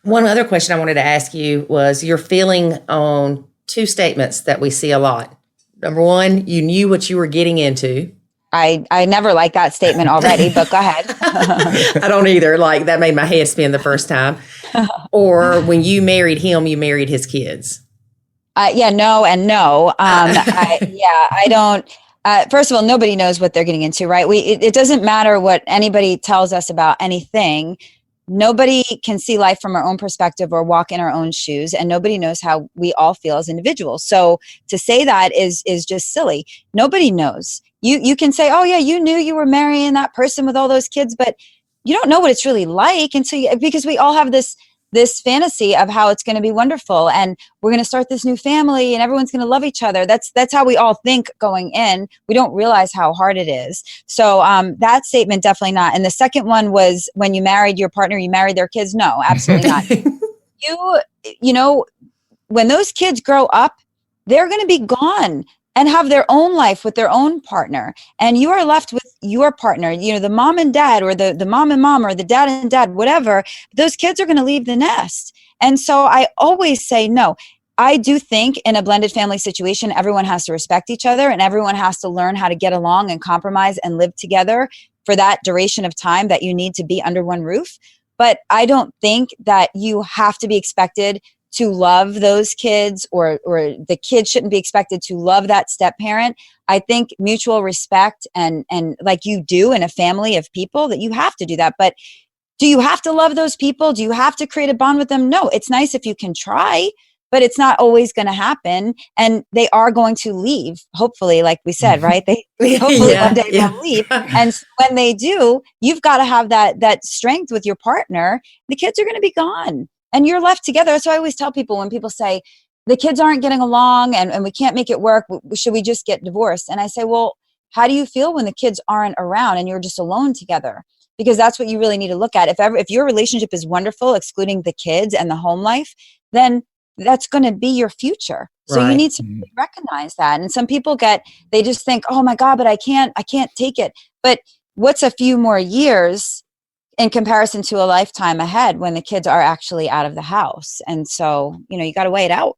One other question I wanted to ask you was your feeling on two statements that we see a lot. Number one, you knew what you were getting into. I never liked that statement already, but go ahead. I don't either. Like, that made my head spin the first time. Or when you married him, you married his kids. No and no. I don't. First of all, nobody knows what they're getting into, right? It doesn't matter what anybody tells us about anything. Nobody can see life from our own perspective or walk in our own shoes, and nobody knows how we all feel as individuals. So to say that is just silly. Nobody knows. You can say, oh yeah, you knew you were marrying that person with all those kids, but you don't know what it's really like because we all have this fantasy of how it's going to be wonderful and we're going to start this new family and everyone's going to love each other. That's how we all think going in. We don't realize how hard it is. So that statement, definitely not. And the second one was, when you married your partner, you married their kids. No, absolutely not. When those kids grow up, they're going to be gone and have their own life with their own partner. And you are left with your partner, the mom and dad, or the mom and mom, or the dad and dad, whatever. Those kids are going to leave the nest. And so I always say no. I do think in a blended family situation, everyone has to respect each other and everyone has to learn how to get along and compromise and live together for that duration of time that you need to be under one roof. But I don't think that you have to be expected to love those kids, or the kids shouldn't be expected to love that step parent. I think mutual respect and like you do in a family of people, that you have to do that. But do you have to love those people? Do you have to create a bond with them? No, it's nice if you can try, but it's not always going to happen. And they are going to leave, hopefully, like we said, right? They hopefully one day they'll leave. And when they do, you've got to have that strength with your partner. The kids are going to be gone. And you're left together. So I always tell people, when people say the kids aren't getting along and we can't make it work, should we just get divorced? And I say, well, how do you feel when the kids aren't around and you're just alone together? Because that's what you really need to look at. If your relationship is wonderful, excluding the kids and the home life, then that's going to be your future. So you need to recognize that. And some people they just think, oh my God, but I can't take it. But what's a few more years in comparison to a lifetime ahead when the kids are actually out of the house? And so, you got to weigh it out.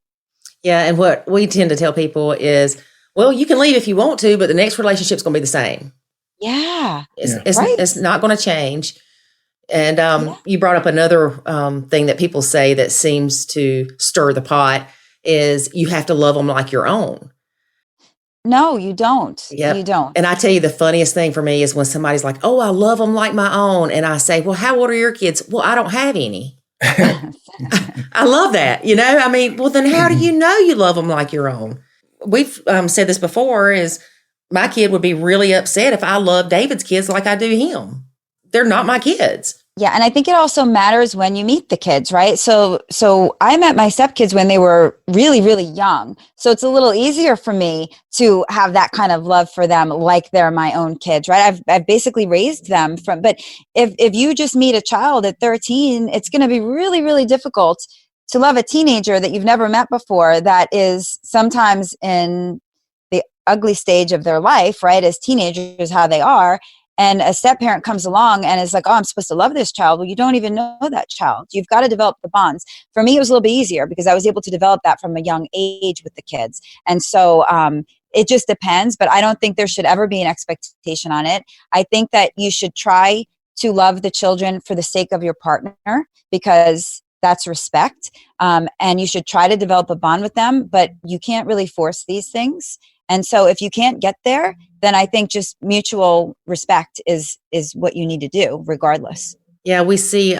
Yeah. And what we tend to tell people is, well, you can leave if you want to, but the next relationship's going to be the same. Yeah. It's not going to change. And you brought up another thing that people say that seems to stir the pot is you have to love them like your own. No, you don't. Yep. You don't. And I tell you, the funniest thing for me is when somebody's like, oh, I love them like my own. And I say, well, how old are your kids? Well, I don't have any. I love that. I mean, well, then how do you know you love them like your own? We've said this before is my kid would be really upset if I love David's kids like I do him. They're not my kids. Yeah. And I think it also matters when you meet the kids, right? So I met my stepkids when they were really, really young. So it's a little easier for me to have that kind of love for them like they're my own kids, right? I've basically raised them but if you just meet a child at 13, it's going to be really, really difficult to love a teenager that you've never met before that is sometimes in the ugly stage of their life, right? As teenagers, how they are. And a step parent comes along and is like, oh, I'm supposed to love this child. Well, you don't even know that child. You've got to develop the bonds. For me, it was a little bit easier because I was able to develop that from a young age with the kids. And so it just depends, but I don't think there should ever be an expectation on it. I think that you should try to love the children for the sake of your partner because that's respect. And you should try to develop a bond with them, but you can't really force these things. And so if you can't get there, then I think just mutual respect is what you need to do regardless. Yeah, we see,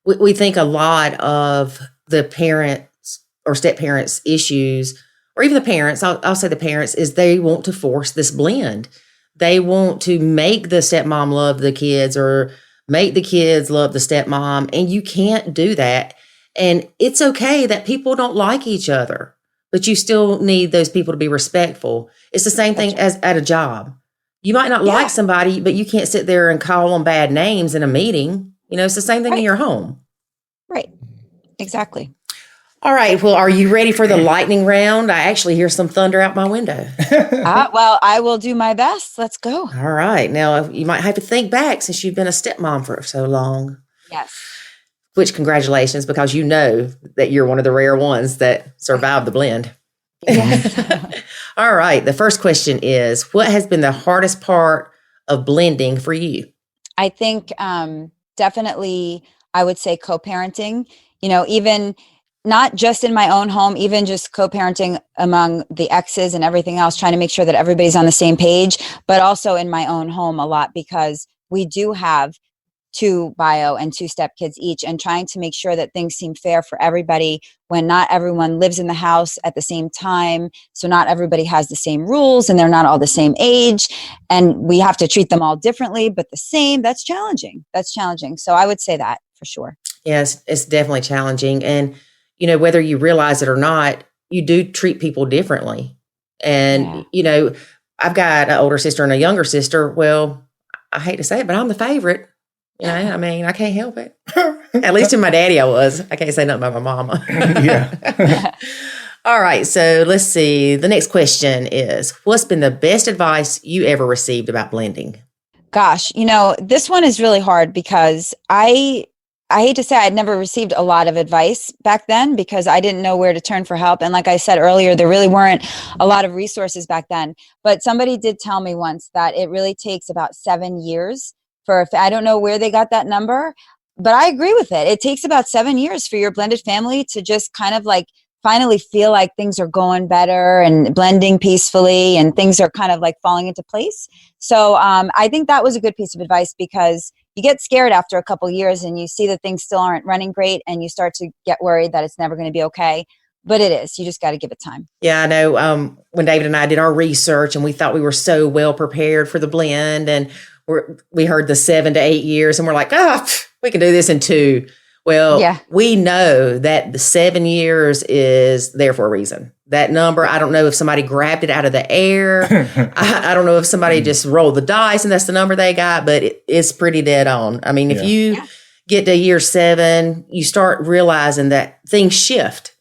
we think a lot of the parents or step parents issues, or even the parents, I'll say the parents, is they want to force this blend. They want to make the stepmom love the kids or make the kids love the stepmom. And you can't do that. And it's okay that people don't like each other, but you still need those people to be respectful. It's the same thing as at a job. You might not like somebody, but you can't sit there and call them bad names in a meeting. It's the same thing in your home. Right. Exactly. All right. Well, are you ready for the lightning round? I actually hear some thunder out my window. Well, I will do my best. Let's go. All right. Now, you might have to think back since you've been a stepmom for so long. Yes. Which congratulations, because you know that you're one of the rare ones that survived the blend. Yes. All right. The first question is, what has been the hardest part of blending for you? I think definitely I would say co-parenting, even not just in my own home, even just co-parenting among the exes and everything else, trying to make sure that everybody's on the same page, but also in my own home a lot because we do have 2 bio and 2 stepkids each, and trying to make sure that things seem fair for everybody when not everyone lives in the house at the same time. So not everybody has the same rules and they're not all the same age and we have to treat them all differently, but the same. That's challenging. So I would say that for sure. Yes, it's definitely challenging. And, whether you realize it or not, you do treat people differently. And, I've got an older sister and a younger sister. Well, I hate to say it, but I'm the favorite. I mean, I can't help it. At least in my daddy, I was. I can't say nothing about my mama. Yeah. All right. So let's see. The next question is, what's been the best advice you ever received about blending? Gosh, this one is really hard because I hate to say I'd never received a lot of advice back then because I didn't know where to turn for help. And like I said earlier, there really weren't a lot of resources back then. But somebody did tell me once that it really takes about 7 years I don't know where they got that number, but I agree with it. It takes about 7 years for your blended family to just kind of like finally feel like things are going better and blending peacefully and things are kind of like falling into place. So I think that was a good piece of advice because you get scared after a couple years and you see that things still aren't running great and you start to get worried that it's never going to be okay. But it is. You just got to give it time. Yeah, I know when David and I did our research and we thought we were so well prepared for the blend and we heard the 7 to 8 years and we're like, we can do this in 2. Well, we know that the 7 years is there for a reason. That number, I don't know if somebody grabbed it out of the air. I don't know if somebody just rolled the dice and that's the number they got, but it's pretty dead on. I mean, if you get to year 7, you start realizing that things shift.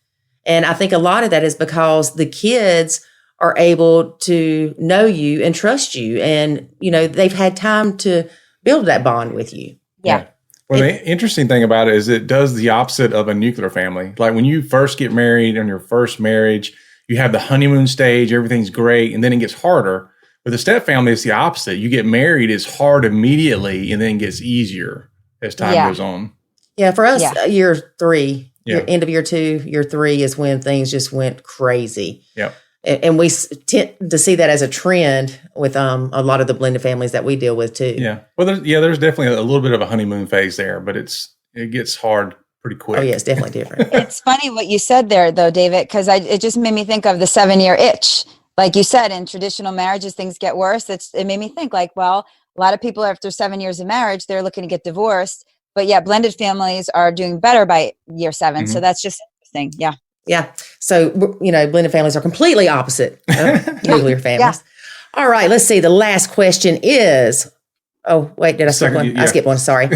And I think a lot of that is because the kids are able to know you and trust you. And, they've had time to build that bond with you. Yeah. Well, the interesting thing about it is it does the opposite of a nuclear family. Like when you first get married on your first marriage, you have the honeymoon stage, everything's great, and then it gets harder. With a step family, it's the opposite. You get married, it's hard immediately, and then gets easier as time goes on. Yeah, for us, year 3, end of year 2, year 3 is when things just went crazy. Yeah. And we tend to see that as a trend with a lot of the blended families that we deal with too. Yeah. Well, there's definitely a little bit of a honeymoon phase there, but it gets hard pretty quick. Oh, yeah, it's definitely different. It's funny what you said there, though, David, because it just made me think of the 7-year itch. Like you said, in traditional marriages, things get worse. It made me think like, well, a lot of people after 7 years of marriage, they're looking to get divorced. But yeah, blended families are doing better by year 7. So that's just interesting. Yeah. Yeah. So, blended families are completely opposite of nuclear families. Yeah. All right. Let's see. The last question is, oh, wait, did I skip one? I skipped one. Sorry.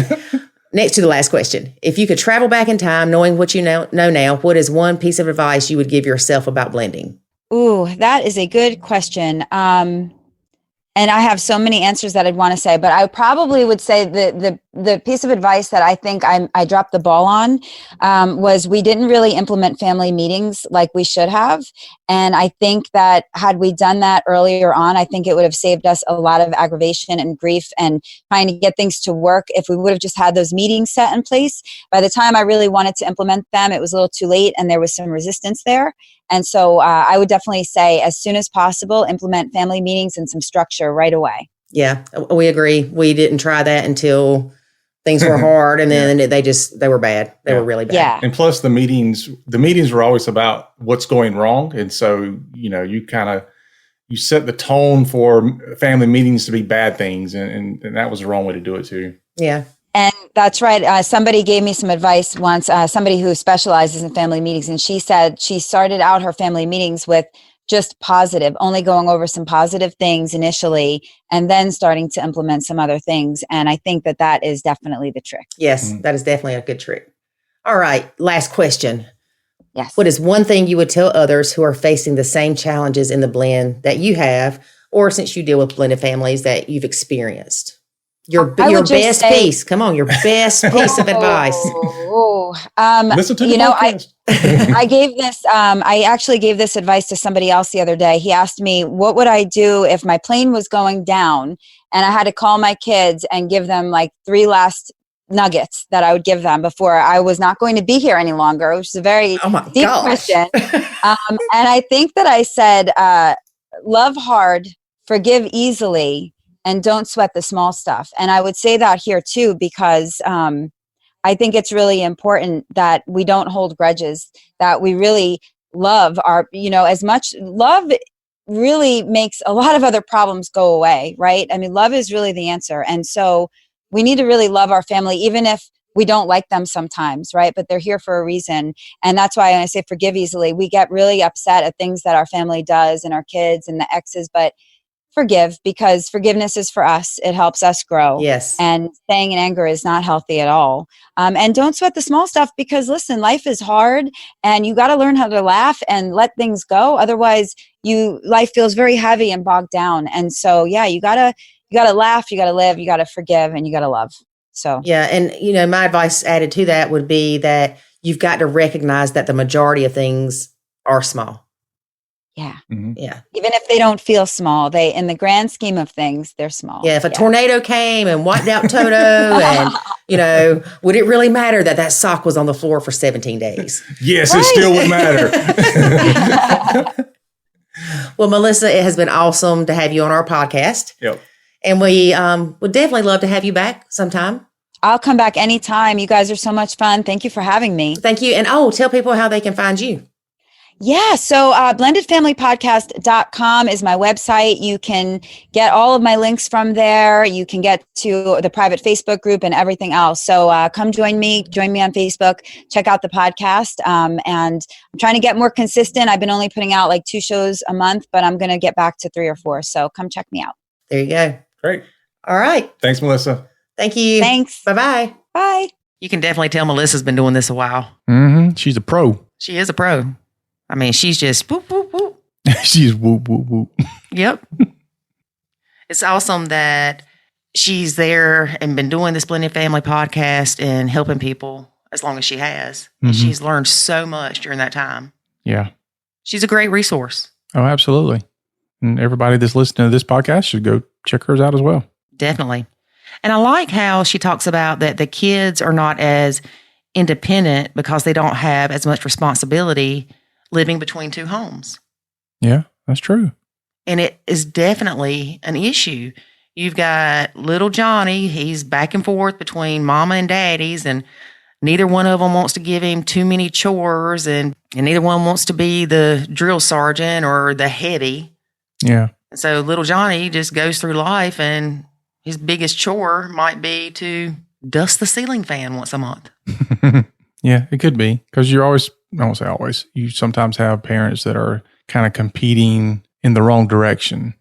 Next to the last question. If you could travel back in time, knowing what you know now, what is one piece of advice you would give yourself about blending? Ooh, that is a good question. And I have so many answers that I'd want to say, but I probably would say the piece of advice that I think I dropped the ball on was we didn't really implement family meetings like we should have. And I think that had we done that earlier on, I think it would have saved us a lot of aggravation and grief and trying to get things to work. If we would have just had those meetings set in place, by the time I really wanted to implement them, it was a little too late and there was some resistance there. And so I would definitely say as soon as possible, implement family meetings and some structure right away. Yeah, we agree. We didn't try that until things were hard and then they were bad. They were really bad. Yeah. And plus the meetings were always about what's going wrong. And so, you set the tone for family meetings to be bad things. And that was the wrong way to do it too. Yeah. And that's right. Somebody gave me some advice once, somebody who specializes in family meetings. And she said she started out her family meetings with just positive, only going over some positive things initially, and then starting to implement some other things. And I think that is definitely the trick. Yes, that is definitely a good trick. All right. Last question. Yes. What is one thing you would tell others who are facing the same challenges in the blend that you have, or since you deal with blended families that you've experienced? Your best piece. Come on, your best piece of advice. Listen to the podcast. I gave this. I actually gave this advice to somebody else the other day. He asked me, "What would I do if my plane was going down and I had to call my kids and give them like 3 last nuggets that I would give them before I was not going to be here any longer?" Which is a very deep question. And I think that I said, "Love hard, forgive easily, and don't sweat the small stuff." And I would say that here too, because I think it's really important that we don't hold grudges, that we really love as much love really makes a lot of other problems go away, right? I mean, love is really the answer. And so we need to really love our family, even if we don't like them sometimes, right? But they're here for a reason. And that's why when I say forgive easily, we get really upset at things that our family does and our kids and the exes, but forgive, because forgiveness is for us. It helps us grow. Yes. And staying in anger is not healthy at all. And don't sweat the small stuff, because listen, life is hard and you got to learn how to laugh and let things go. Otherwise life feels very heavy and bogged down. And so, yeah, you gotta laugh, you gotta live, you gotta forgive, and you gotta love. So, yeah. And, my advice added to that would be that you've got to recognize that the majority of things are small. Yeah. Mm-hmm. Yeah. Even if they don't feel small, in the grand scheme of things, they're small. Yeah. If a tornado came and wiped out Toto and, would it really matter that sock was on the floor for 17 days? Yes, right. It still would matter. Well, Melissa, it has been awesome to have you on our podcast. Yep. And we would definitely love to have you back sometime. I'll come back anytime. You guys are so much fun. Thank you for having me. Thank you. And tell people how they can find you. Yeah. So blendedfamilypodcast.com is my website. You can get all of my links from there. You can get to the private Facebook group and everything else. So come join me on Facebook, check out the podcast. And I'm trying to get more consistent. I've been only putting out like 2 shows a month, but I'm going to get back to 3 or 4. So come check me out. There you go. Great. All right. Thanks, Melissa. Thank you. Thanks. Bye-bye. Bye. You can definitely tell Melissa's been doing this a while. Mm-hmm. She's a pro. She is a pro. I mean, she's just whoop, whoop, whoop. She's whoop, whoop, whoop. Yep. It's awesome that she's there and been doing this Blended Family podcast and helping people as long as she has. And Mhm. she's learned so much during that time. Yeah. She's a great resource. Oh, absolutely. And everybody that's listening to this podcast should go check hers out as well. Definitely. And I like how she talks about that the kids are not as independent because they don't have as much responsibility living between 2 homes. Yeah, that's true. And it is definitely an issue. You've got little Johnny. He's back and forth between mama and daddy's, and neither one of them wants to give him too many chores, and neither one wants to be the drill sergeant or the heavy. Yeah. And so little Johnny just goes through life, and his biggest chore might be to dust the ceiling fan once a month. Yeah, it could be. Because you're always, I won't say always, you sometimes have parents that are kind of competing in the wrong direction.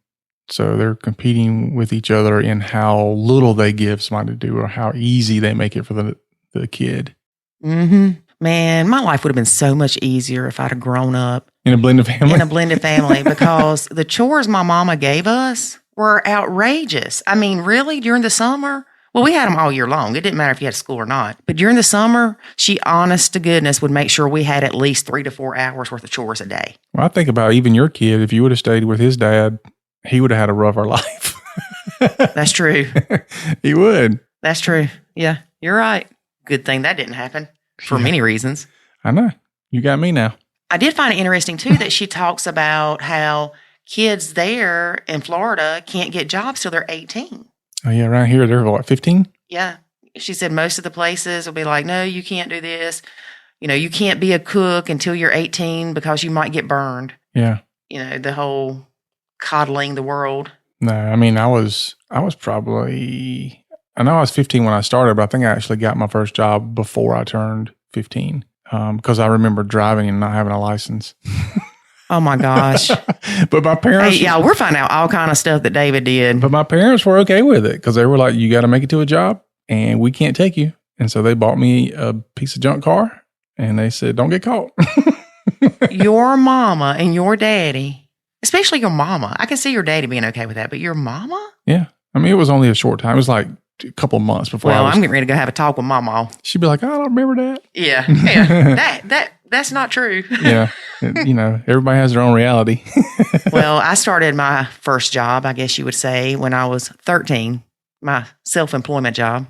So they're competing with each other in how little they give somebody to do or how easy they make it for the kid. Mm-hmm. Man, my life would have been so much easier if I'd have grown up In a blended family? in a blended family, because the chores my mama gave us were outrageous. I mean, really, during the summer, well, we had them all year long. It didn't matter if you had school or not. But during the summer, she, honest to goodness, would make sure we had at least 3 to 4 hours worth of chores a day. Well, I think about even your kid. If you would have stayed with his dad, he would have had a rougher life. That's true. He would. That's true. Yeah, you're right. Good thing that didn't happen for many reasons. I know. You got me now. I did find it interesting, too, that she talks about how kids there in Florida can't get jobs till they're 18. Oh, yeah. Around here, they're what, 15? Yeah. She said most of the places will be like, no, you can't do this. You know, you can't be a cook until you're 18 because you might get burned. Yeah. You know, the whole coddling the world. No, I mean, I was probably, I know I was 15 when I started, but I think I actually got my first job before I turned 15 because I remember driving and not having a license. Oh, my gosh. But my parents, Hey, y'all, we're finding out all kind of stuff that David did. but my parents were okay with it because they were like, you got to make it to a job and we can't take you. And so they bought me a piece of junk car and they said, don't get caught. Your mama and your daddy, especially your mama. I can see your daddy being okay with that, but your mama? Yeah. I mean, it was only a short time. It was like a couple of months before Well, I was, I'm getting ready to go have a talk with mama. she'd be like, I don't remember that. Yeah. Yeah. That's not true. Yeah. You know, everybody has their own reality. Well, I started my first job, I guess you would say, when I was 13, my self-employment job,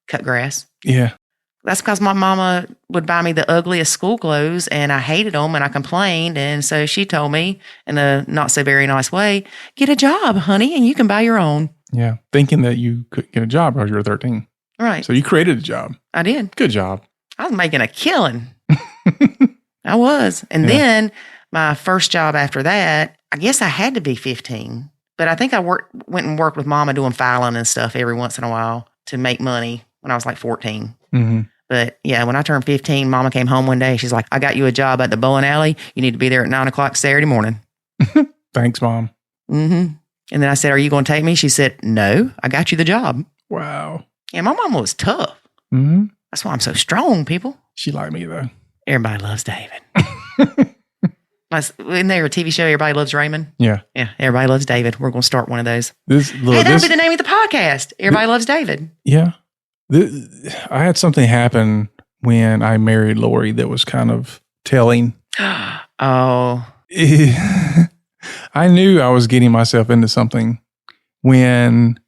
cut grass. Yeah. That's because my mama would buy me the ugliest school clothes and I hated them and I complained. And so she told me in a not so very nice way, get a job, honey, and you can buy your own. Yeah. Thinking that you could get a job because you were 13. Right. So you created a job. I did. Good job. I was making a killing. I was. And then my first job after that, I guess I had to be 15. But I think I went and worked with mama doing filing and stuff every once in a while to make money when I was like 14. Mm-hmm. But yeah, when I turned 15, mama came home one day. She's like, I got you a job at the bowling alley. You need to be there at 9 o'clock Saturday morning. Thanks, Mom. Mm-hmm. And then I said, are you going to take me? She said, no, I got you the job. Wow. Yeah, my mama was tough. Mm-hmm. That's why I'm so strong, people. She liked me, though. Everybody loves David. Isn't there a TV show, Everybody Loves Raymond? Yeah. Yeah, Everybody Loves David. We're going to start one of those. Look, Hey, that'll be the name of the podcast. Everybody Loves David. Yeah. I had something happen when I married Lori that was kind of telling. Oh. I knew I was getting myself into something when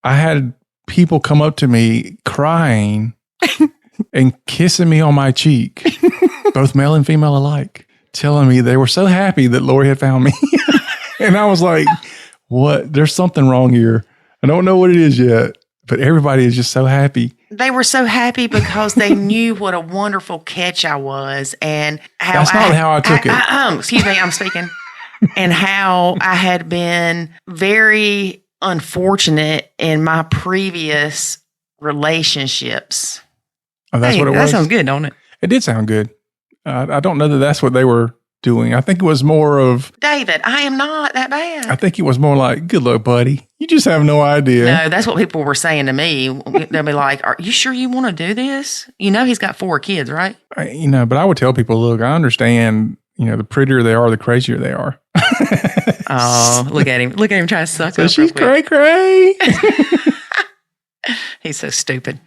I had people come up to me crying and kissing me on my cheek, both male and female alike, telling me they were so happy that Lori had found me. And I was like, what? There's something wrong here. I don't know what it is yet, but everybody is just so happy. They were so happy because they knew what a wonderful catch I was, and how That's not how I took it. Excuse me, I'm speaking. And how I had been very unfortunate in my previous relationships. Oh, that's what it was? That sounds good, don't it? It did sound good. I don't know that that's what they were doing. I think it was more of... David, I am not that bad. I think it was more like, good luck, buddy. You just have no idea. No, that's what people were saying to me. They'll be like, are you sure you want to do this? You know he's got 4 kids, right? But I would tell people, look, I understand, the prettier they are, the crazier they are. Oh, look at him. Look at him trying to suck so up. She's cray-cray. He's so stupid.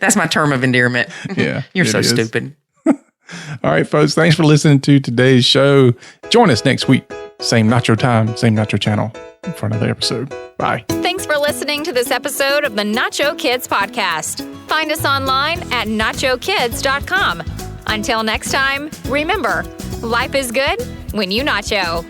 That's my term of endearment. Yeah. You're so stupid. All right, folks. Thanks for listening to today's show. Join us next week. Same Nacho time, same Nacho channel for another episode. Bye. Thanks for listening to this episode of the Nacho Kids Podcast. Find us online at nachokids.com. Until next time, remember, life is good when you nacho.